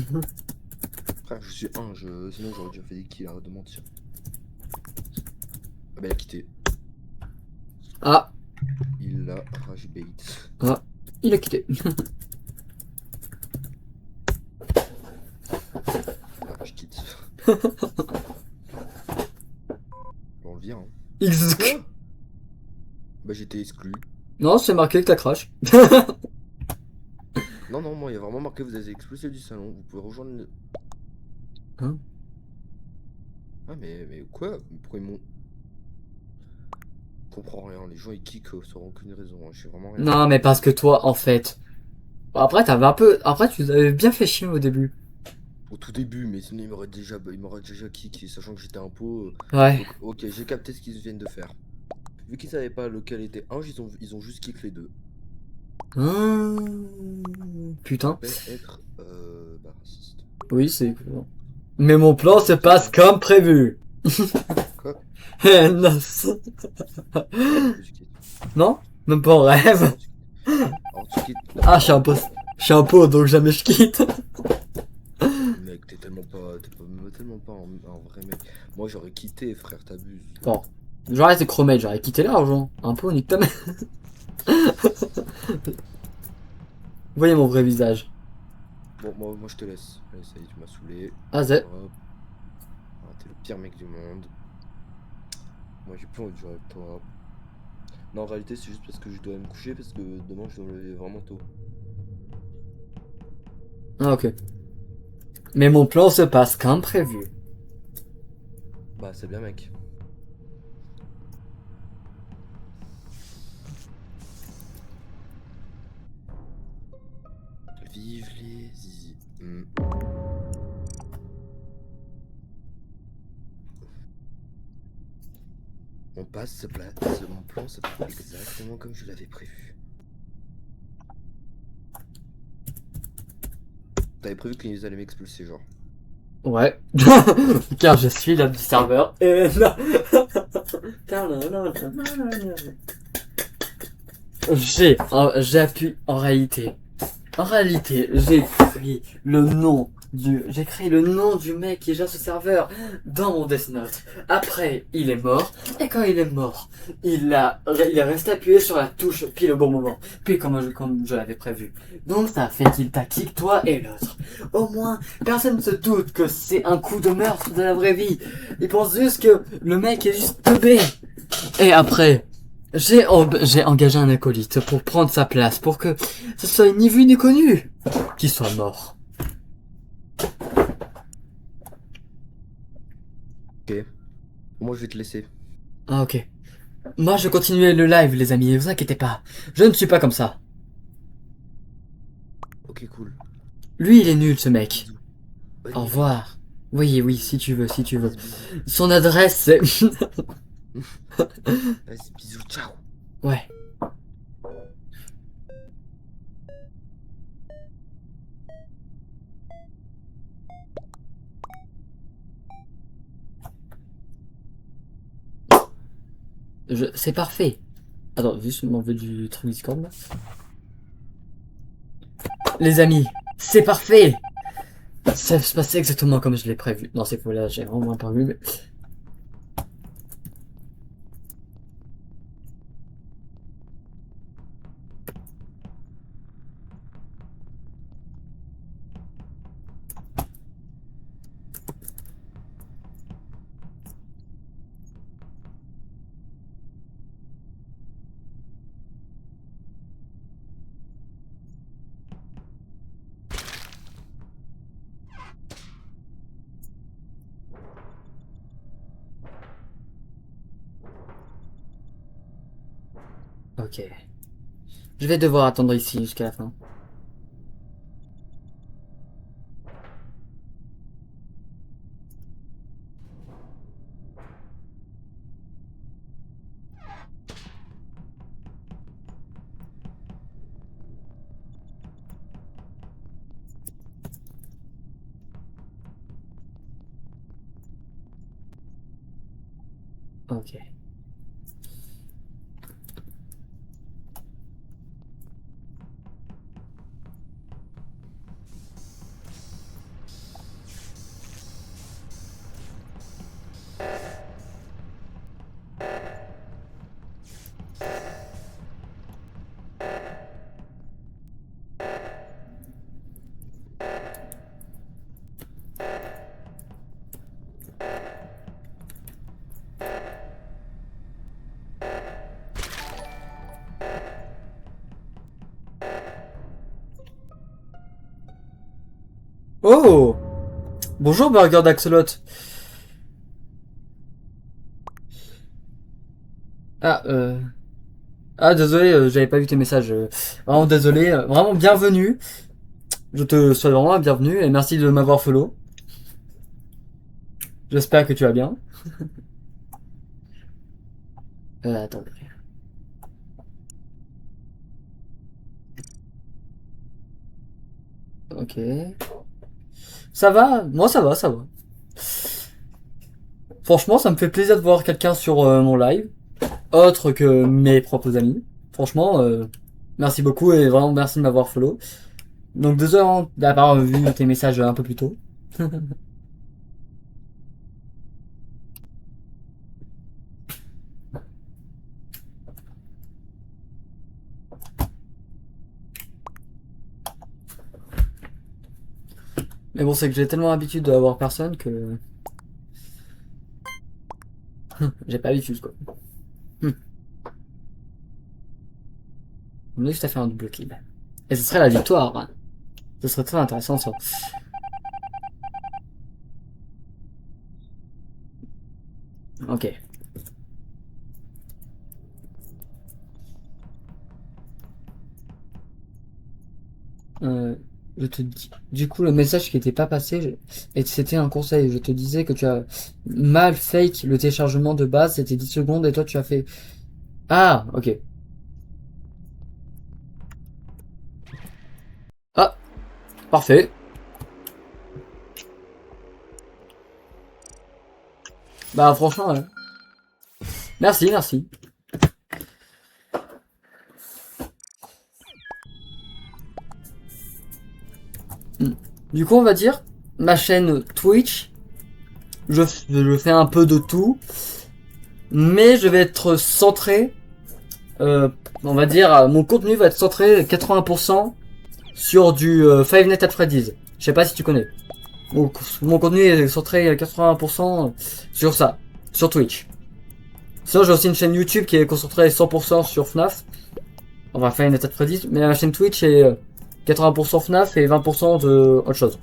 frère, je suis ange. Sinon, j'aurais déjà fait des kills, arrête de mentir. Ah, bah, il a quitté.
Ah,
Il a rage bait.
ah, il a quitté.
Ah, je quitte. On le vire, hein.
X.
Quoi? Bah, j'étais exclu.
Non, c'est marqué que t'as crash.
Non, non, moi, il y a vraiment marqué vous avez expulsé du salon. Vous pouvez rejoindre le.
Hein?
Ah, mais quoi? Pourquoi ils m'ont. Je comprends rien. Les gens, ils kick sans aucune raison. Hein. Je sais vraiment rien.
Non, mais parce que toi, en fait. Bon, après, t'avais un peu. Après, tu nous avais bien fait chier au début.
Au tout début, mais sinon, il m'aurait déjà kick, sachant que j'étais un pot.
Ouais.
Donc, ok, j'ai capté ce qu'ils viennent de faire. Vu qu'ils savaient pas lequel était ange, ils ont juste kick les deux. Ça
Putain.
s'appelle être bah, raciste.
Oui, c'est. Mais mon plan se passe comme prévu.
Quoi?
Non.
Je quitte.
Non? Même pas en rêve.
Alors, tu quittes.
Ah, je suis un pot, donc jamais je quitte.
Mec, tellement pas un vrai mec. Moi, j'aurais quitté, frère, t'abuses.
Bon. J'aurais été chromate, j'aurais quitté l'argent. Un pot, nique ta mère. Voyez mon vrai visage.
Bon, moi, je te laisse. Allez, ça y est, tu m'as saoulé.
Ah, zè.
Hop. Ah, t'es le pire mec du monde. Moi, j'ai plus envie de jouer avec toi. Non, en réalité, c'est juste parce que je dois me coucher, parce que demain, je dois me lever vraiment tôt.
Ah, ok. Mais mon plan se passe comme prévu.
Bah, c'est bien, mec. Vive les zizi. Mon plan se passe exactement comme je l'avais prévu. T'avais prévu qu'ils allaient m'expulser, genre.
Ouais. Car je suis l'homme du serveur. Et là... j'ai appuyé en réalité. En réalité, j'ai créé le nom du mec qui gère ce serveur dans mon Death Note. Après, il est mort. Et quand il est mort, il est resté appuyé sur la touche pile au bon moment. Puis comme je l'avais prévu. Donc ça fait qu'il t'a kick toi et l'autre. Au moins, personne ne se doute que c'est un coup de meurtre de la vraie vie. Ils pensent juste que le mec est juste teubé. Et après, j'ai engagé un acolyte pour prendre sa place, pour que ce soit ni vu ni connu qu'il soit mort.
Ok. Moi, je vais te laisser.
Ah ok. Moi je continuais le live les amis, ne vous inquiétez pas. Je ne suis pas comme ça.
Ok, cool.
Lui il est nul ce mec.
Bisous. Ouais,
Au revoir. Oui, oui, si tu veux.
Bisous, bisous.
Son adresse c'est...
Vas-y, bisous, ciao.
Ouais. C'est parfait. Attends, juste m'enlever du truc Discord là. Les amis, c'est parfait. Ça se passait exactement comme je l'ai prévu. Non, c'est faux là, j'ai vraiment pas vu, mais... Ok. Je vais devoir attendre ici jusqu'à la fin. Ok. Oh! Bonjour Burger d'Axolot. Ah, Ah, désolé, j'avais pas vu tes messages. Vraiment désolé. Vraiment bienvenue. Je te souhaite vraiment la bienvenue et merci de m'avoir follow. J'espère que tu vas bien. Attendez. Ok. Ça va? Moi ça va, ça va. Franchement, ça me fait plaisir de voir quelqu'un sur mon live. Autre que mes propres amis. Franchement, merci beaucoup et vraiment merci de m'avoir follow. Donc 2 heures d'avoir vu tes messages un peu plus tôt. Mais bon, c'est que j'ai tellement l'habitude d'avoir personne que j'ai pas l'habitude quoi. On a juste à faire un double kill. Et ce serait la victoire. Hein. Ce serait très intéressant ça. Ok. Je te dis. Du coup, le message qui était pas passé, et c'était un conseil. Je te disais que tu as mal fake le téléchargement de base, c'était 10 secondes, et toi tu as fait. Ah, ok. Ah, parfait. Bah, franchement, ouais. Merci, merci. Hmm. Du coup, on va dire, ma chaîne Twitch, je fais un peu de tout, mais je vais être centré, euh, on va dire, mon contenu va être centré 80% sur du Five Nights at Freddy's. Je sais pas si tu connais. Mon contenu est centré à 80% sur ça, sur Twitch. Sinon, j'ai aussi une chaîne YouTube qui est concentrée 100% sur FNAF. Enfin, Five Nights at Freddy's, mais ma chaîne Twitch est 80% FNAF et 20% de autre chose.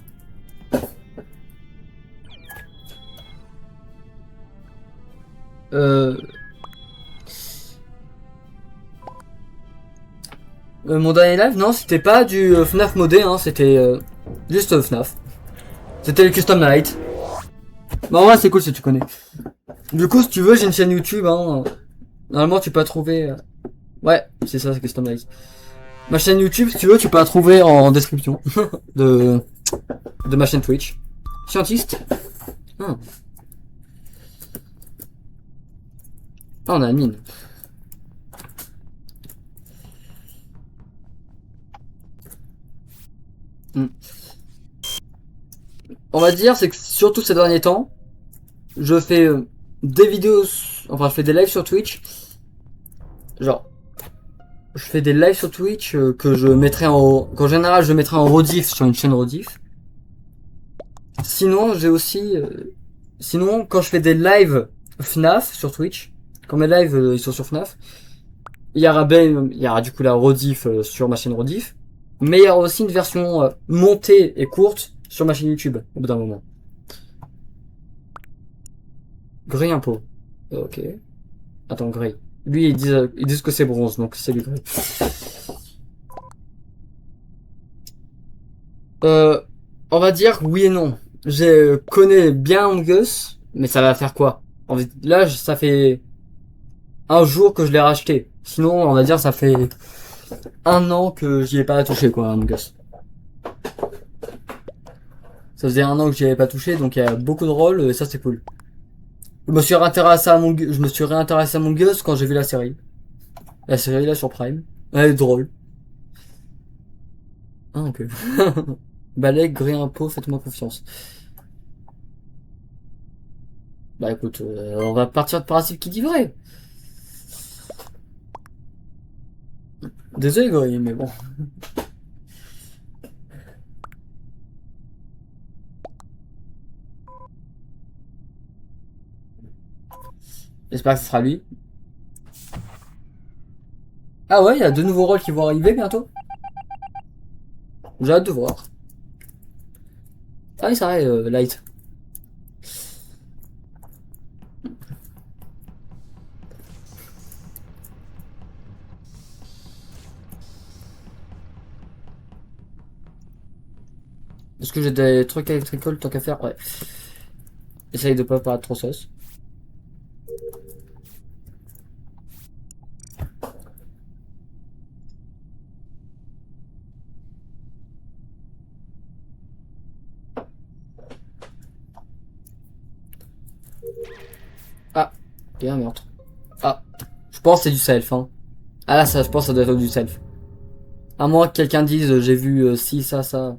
Euh, mon dernier live, non, c'était pas du FNAF modé, hein, c'était juste FNAF. C'était le Custom Night. Bah ouais, c'est cool si tu connais. Du coup, si tu veux, j'ai une chaîne YouTube, hein. Normalement, tu peux la trouver. Ouais, c'est ça, c'est Custom Night. Ma chaîne YouTube, si tu veux, tu peux la trouver en description de, de ma chaîne Twitch. Scientiste. Ah, ah on a une mine. Hmm. On va dire, c'est que surtout ces derniers temps, je fais des vidéos, enfin je fais des lives sur Twitch. Genre, je fais des lives sur Twitch que je mettrai qu'en général je mettrai en rediff sur une chaîne rediff. Sinon, j'ai aussi, sinon quand je fais des lives FNAF sur Twitch, quand mes lives ils sont sur FNAF, il y aura du coup la rediff sur ma chaîne rediff, mais il y aura aussi une version montée et courte sur ma chaîne YouTube au bout d'un moment. Grey impôt. Ok. Attends, Grey. Lui, ils disent que c'est bronze, donc c'est lui Grey. Euh, on va dire oui et non. Je connais bien Among Us, mais ça va faire quoi? En fait, là, ça fait un jour que je l'ai racheté. Sinon, on va dire ça fait un an que j'y ai pas touché, quoi, Among Us. Ça faisait un an que j'y avais pas touché, donc il y a beaucoup de rôles, et ça c'est cool. Je me suis réintéressé à Among Us quand j'ai vu la série. La série là sur Prime. Elle est drôle. Ah ok. Balai, gré impôt, faites-moi confiance. Bah écoute, on va partir de principe qui dit vrai. Désolé Gré, mais bon. J'espère que ce sera lui. Ah ouais, il y a deux nouveaux rôles qui vont arriver bientôt. J'ai hâte de voir. Ah oui, c'est vrai, Light. Est-ce que j'ai des trucs électriques tant qu'à faire? Ouais. Essaye de pas paraître trop sauce. Ah, il y a un meurtre. Ah, je pense que c'est du self, hein. Ah là, ça, je pense que ça doit être du self. À moins que quelqu'un dise, j'ai vu ci, ça, ça.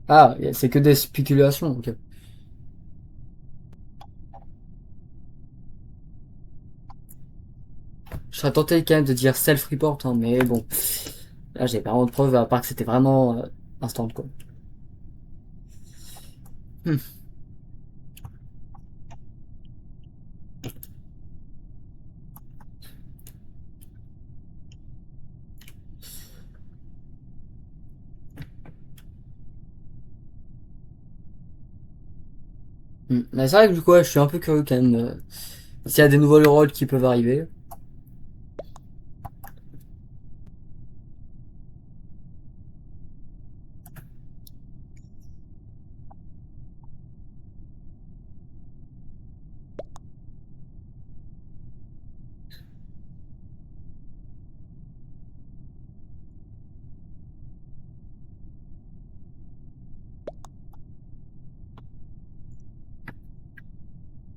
Ah, c'est que des spéculations, ok. Je serais tenté quand même de dire self-report, hein, mais bon. Là, j'ai pas vraiment de preuves, à part que c'était vraiment instant, quoi. Hmm. Hmm. Mais c'est vrai que du coup, ouais, je suis un peu curieux quand même. S'il y a des nouveaux rôles qui peuvent arriver.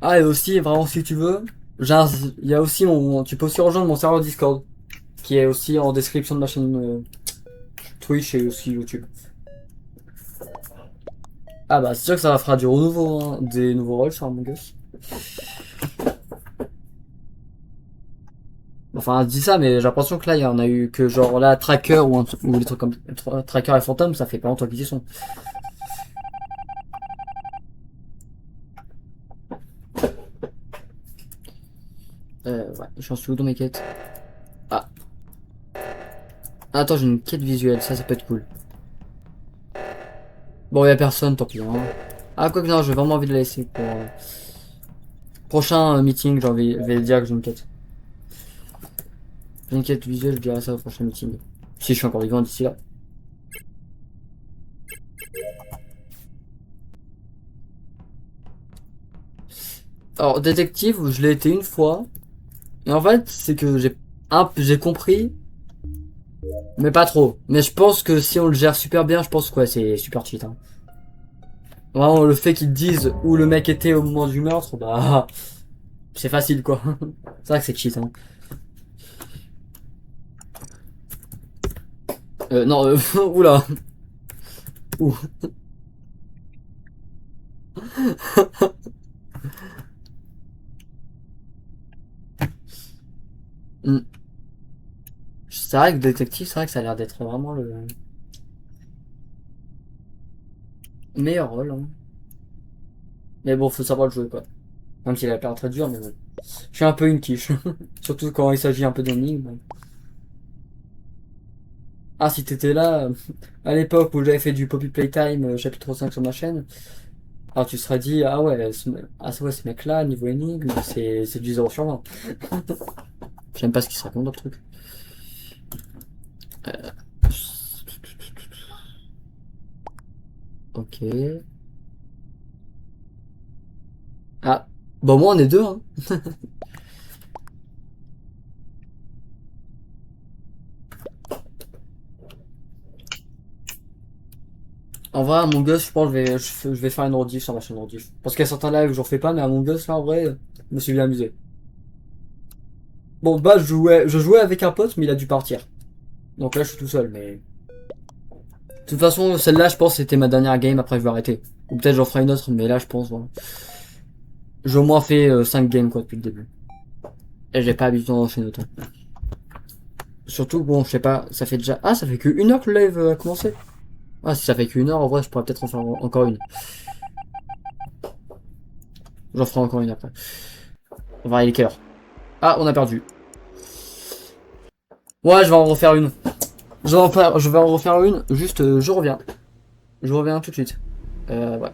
Ah, et aussi, vraiment, si tu veux, il y a aussi tu peux aussi rejoindre mon serveur Discord, qui est aussi en description de ma chaîne Twitch et aussi YouTube. Ah bah, c'est sûr que ça fera du renouveau, hein, des nouveaux rôles sur Among Us. Enfin, je dis ça, mais j'ai l'impression que là, il y en a eu que genre là, Tracker ou des trucs comme Tracker et Phantom, ça fait pas longtemps qu'ils y sont. Ouais, j'en suis où dans mes quêtes? Ah. Attends, j'ai une quête visuelle, ça peut être cool. Bon, y a personne, tant pis. Hein. Ah, quoi que non, j'ai vraiment envie de la laisser pour... prochain meeting, vais dire que j'ai une quête. J'ai une quête visuelle, je dirai ça au prochain meeting. Si je suis encore vivant d'ici là. Alors, détective, je l'ai été une fois. Et en fait, c'est que j'ai compris, mais pas trop. Mais je pense que si on le gère super bien, je pense que ouais, c'est super cheat. Hein. Vraiment, le fait qu'ils te disent où le mec était au moment du meurtre, bah... C'est facile, quoi. C'est vrai que c'est cheat, hein. Non, oula. Ouh. Hmm. C'est vrai que détective, c'est vrai que ça a l'air d'être vraiment le meilleur rôle. Hein. Mais bon, faut savoir le jouer, quoi. Même s'il a l'air très dur, mais bon. Je suis un peu une quiche. Surtout quand il s'agit un peu d'énigmes. Ah, si t'étais là, à l'époque où j'avais fait du Poppy Playtime chapitre 5 sur ma chaîne, alors tu serais dit, ah ouais, ouais, ce mec-là, niveau énigme, c'est du 0 sur 20. J'aime pas ce qui se raconte dans le truc. Euh, Ok. Ah, bon, moi on est deux, hein. En vrai, à mon gosse, je pense que je vais faire une rediff sur ma chaîne rediff. Parce qu'il y a certains lives, j'en fais pas, mais à mon gosse, là, en vrai, je me suis bien amusé. Bon, bah, je jouais avec un pote, mais il a dû partir. Donc là, je suis tout seul, mais... De toute façon, celle-là, je pense, c'était ma dernière game, après je vais arrêter. Ou peut-être j'en ferai une autre, mais là, je pense, voilà. J'ai au moins fait 5 games, quoi, depuis le début. Et j'ai pas habitué d'en enchaîner autant. Surtout, bon, je sais pas, ça fait déjà... Ah, ça fait que 1 heure que le live a commencé. Ah, si ça fait que 1 heure, en vrai, je pourrais peut-être en faire encore une. J'en ferai encore une après. On va voir, il est quelle heure. Ah, on a perdu. Ouais, je vais en refaire une. Je vais en refaire une, juste, je reviens. Je reviens tout de suite. Ouais.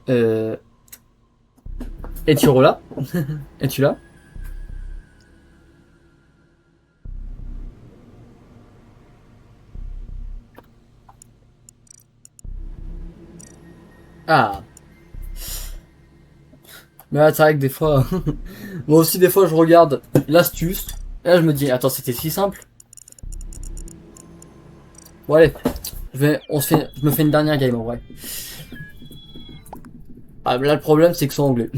Euh... Es-tu là? Es-tu là? Ah. Mais là, c'est vrai que des fois... Moi aussi, des fois, je regarde l'astuce. Et là, je me dis, attends, c'était si simple. Bon, allez. Je me fais une dernière game, en vrai. Ah, là, le problème, c'est que c'est anglais.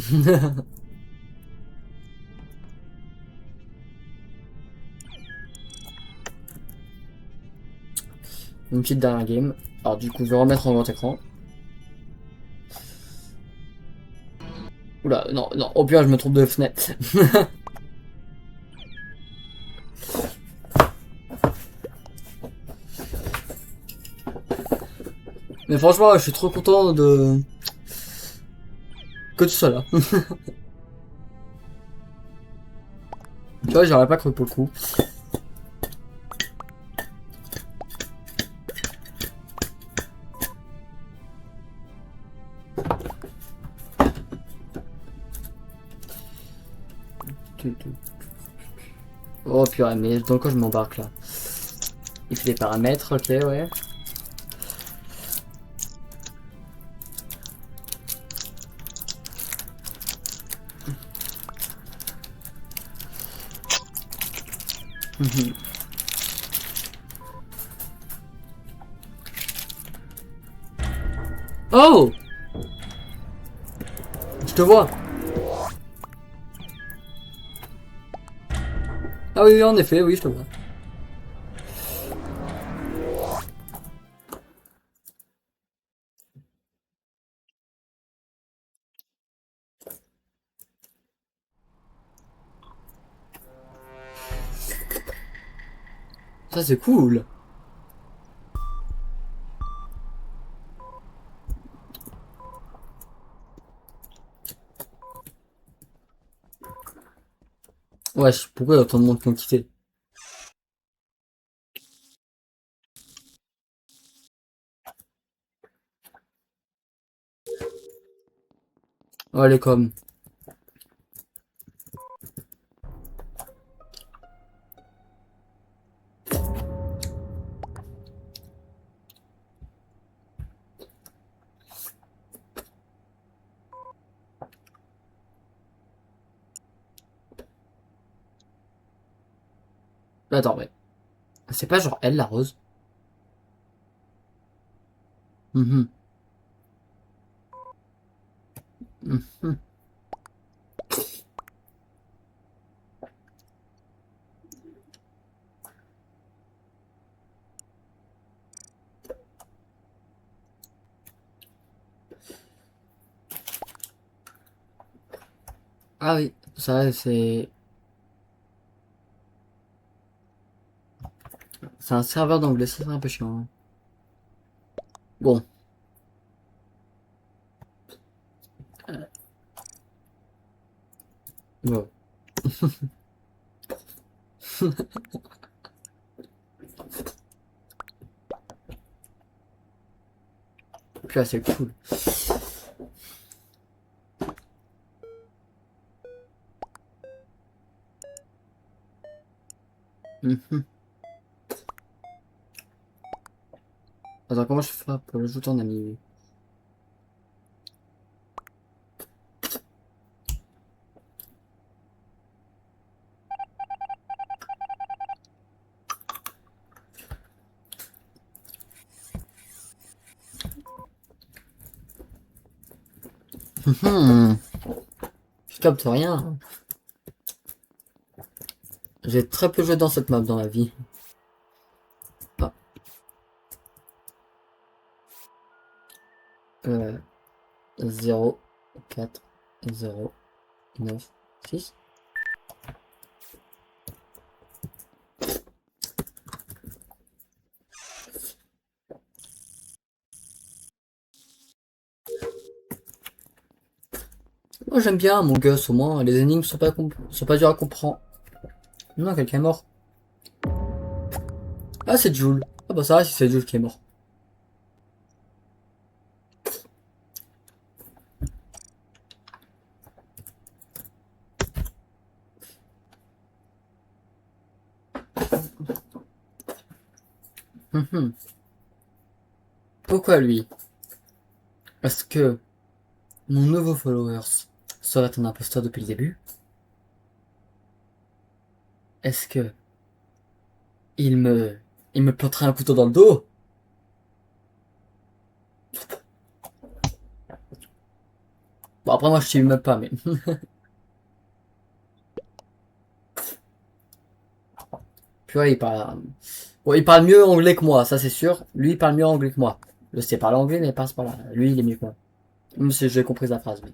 Une petite dernière game. Alors, du coup, je vais remettre en grand écran. Oula, non, non, au pire, je me trompe de fenêtre. Mais franchement, je suis trop content de... que tu sois là. Tu vois, j'aurais pas cru pour le coup. Oh purée, mais dans quoi je m'embarque là? Il fait des paramètres, ok, ouais. Oh! Je te vois. Ah oui, oui, en effet, oui, je te vois. Ça, c'est cool. Wesh, pourquoi il y a autant de monde qui ont quitté? Oh, les coms. Attends, ouais. C'est pas genre elle, la rose? Mhm. Mhm. Ah oui, ça, c'est... C'est un serveur d'anglais, ça, c'est un peu chiant, hein. Bon. Ouais. Puis là, c'est cool. Mhm. Attends, comment je fais pour l'ajouter en ami? Mhm. Je capte rien. J'ai très peu joué dans cette map dans la vie. Ah. 0, 4, 0, 9, 6. Moi j'aime bien mon Gus, au moins les énigmes sont pas dures à comprendre. Non, quelqu'un est mort. Ah, c'est Jules. Ah bah ça va si c'est Jules qui est mort. Mhm. Pourquoi lui? Est-ce que mon nouveau followers serait un imposteur depuis le début? Est-ce que il me, il me planterait un couteau dans le dos? Bon, après, moi, je sais même pas, mais. Puis ouais, il parle. Bon, il parle mieux anglais que moi, ça c'est sûr. Lui, il parle mieux anglais que moi. Je sais parler anglais, mais passe par là. Lui, il est mieux que moi. Même si j'ai compris sa phrase, mais.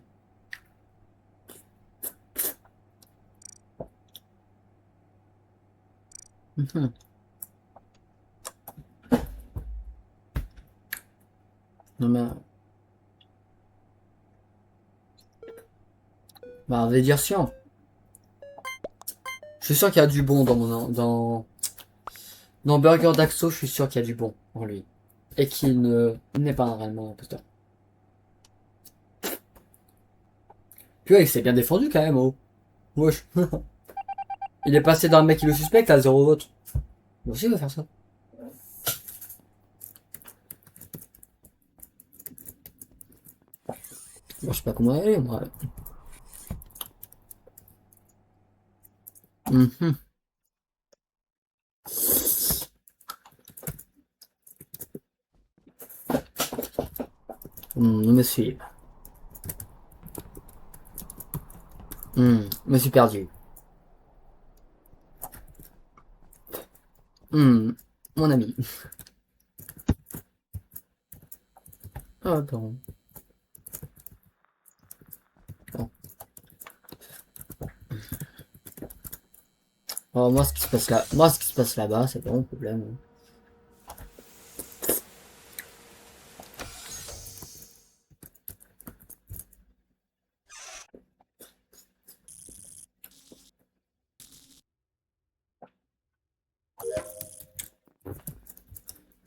Mhm. Non, mais. Bah, Védirsion. Je suis sûr qu'il y a du bon dans dans Burger d'Axo, je suis sûr qu'il y a du bon en lui. Et qu'il n'est pas réellement imposteur. Puis ouais, il s'est bien défendu quand même, oh. Wesh. Il est passé d'un mec qui le suspecte à zéro vote. Moi aussi, il va faire ça. Moi, je sais pas comment aller, moi. Mhm. Me suis. Me suis perdu. Mon ami. Ah, pardon. Bon. Alors, moi, ce qui se passe là, moi, ce qui se passe là-bas, c'est pas mon problème.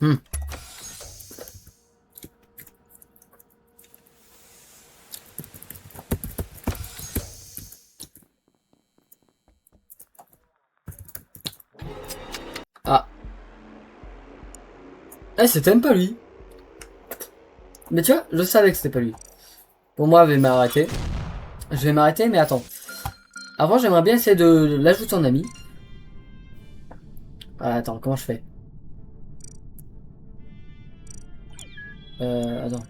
Hmm. Ah. Eh, c'était même pas lui. Mais tu vois, je savais que c'était pas lui. Pour moi, je vais m'arrêter. Je vais m'arrêter, mais attends. Avant, j'aimerais bien essayer de l'ajouter en ami. Ah, attends, comment je fais? Attends.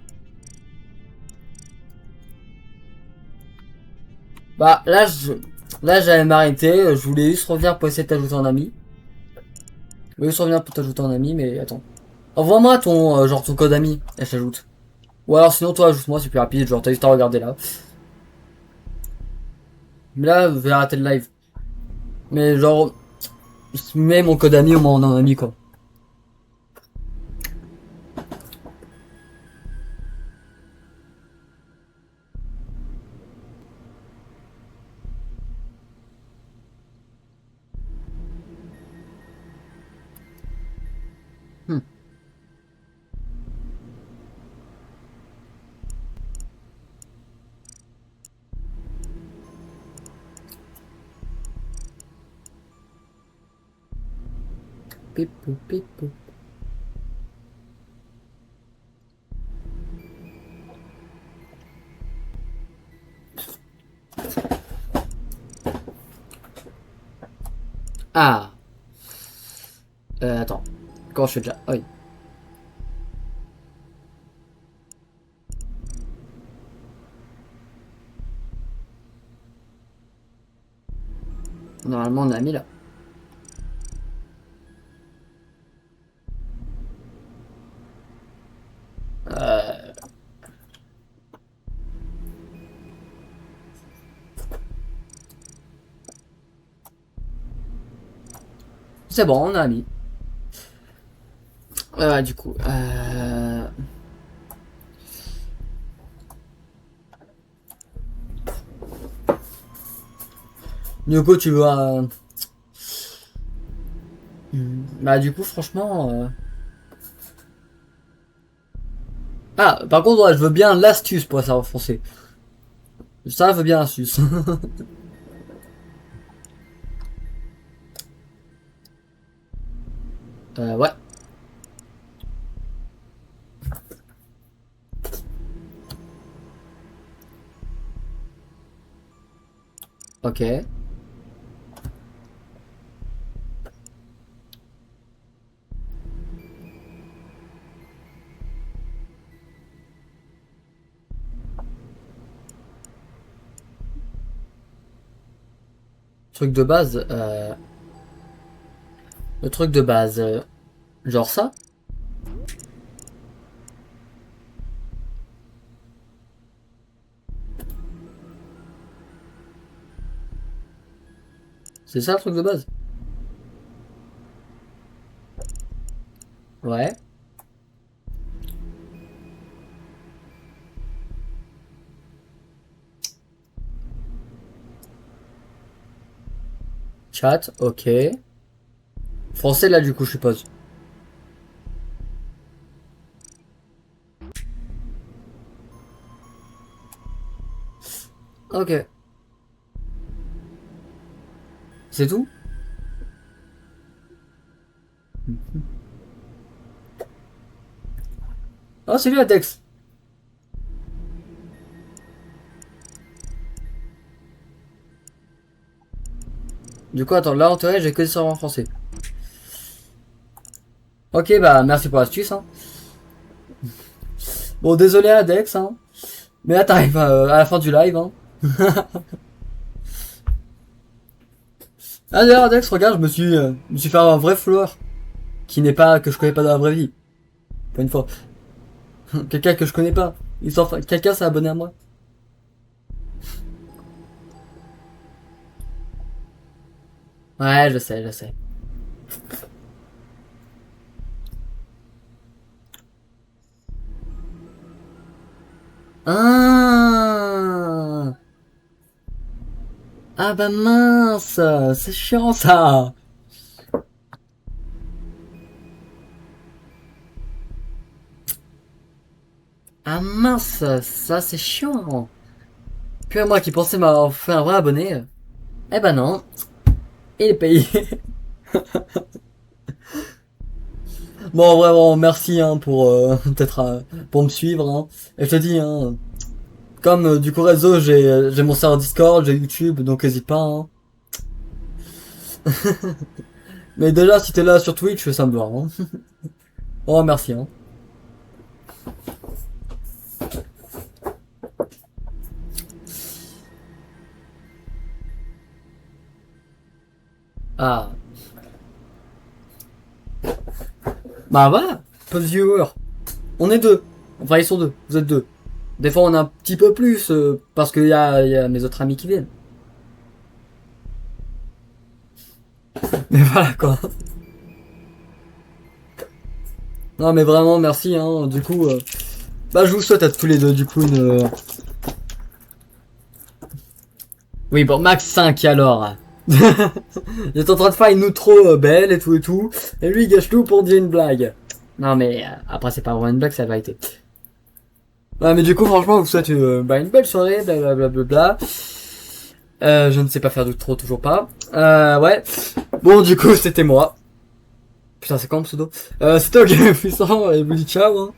Bah, là, j'allais m'arrêter. Je voulais juste revenir pour essayer de t'ajouter en ami. Je voulais juste revenir pour t'ajouter en ami, mais attends. Envoie-moi ton, genre, ton code ami. Et je t'ajoute. Ou alors, sinon, toi, ajoute-moi, c'est plus rapide. Genre, t'as juste à regarder là. Mais là, je vais arrêter le live. Mais genre, mets mon code ami au moins en ami, quoi. Hmm. Pipou, pipou. Ah. Attends. Comment je fais déjà? Ah oui. Normalement, on a mis là. Euh, c'est bon, on a mis. Du coup, Nyoko, tu veux un... Bah, du coup, franchement... Ah, par contre, ouais, je veux bien l'astuce pour savoir français. Ça, je veux bien l'astuce. Ouais. Ok. Truc de base, le truc de base, genre ça? C'est ça le truc de base? Ouais. Chat, ok. Français là du coup je suppose. Ok. C'est tout? Ah c'est lui la texte. Du coup attends, là en théorie j'ai que des serveurs en français. Ok bah merci pour l'astuce hein. Bon désolé Adex hein. Mais là t'arrives à la fin du live hein. Ah d'ailleurs Adex regarde je me suis fait un vrai follower. Qui n'est pas, que je connais pas dans la vraie vie. Pas une fois. Quelqu'un que je connais pas. Quelqu'un s'est abonné à moi. Ouais je sais, je sais. Ah, ah bah mince, c'est chiant ça. Ah mince, ça c'est chiant. Puis moi qui pensais m'avoir fait un vrai abonné. Eh ben non, il est payé. Bon vraiment merci hein pour peut-être pour me suivre hein. Et je te dis hein, comme du coup réseau j'ai mon serveur Discord, j'ai YouTube donc n'hésite pas hein. Mais déjà si t'es là sur Twitch ça me va hein. Oh merci hein. Ah bah voilà, peu de viewers. On est deux. Enfin ils sont deux, vous êtes deux. Des fois on a un petit peu plus parce qu'il y a mes autres amis qui viennent. Mais voilà quoi. Non mais vraiment merci hein. Du coup bah je vous souhaite à tous les deux du coup une oui bon max 5 alors. Il est en train de faire une outro belle et tout et lui il gâche tout pour dire une blague. Non mais après c'est pas vraiment une blague, c'est la vérité. Ouais mais du coup franchement je vous souhaite bah, une belle soirée blablabla. Je ne sais pas faire d'outro, toujours pas. Ouais. Bon du coup c'était moi. Putain c'est quand le pseudo c'était OK puissant et je vous dis ciao hein.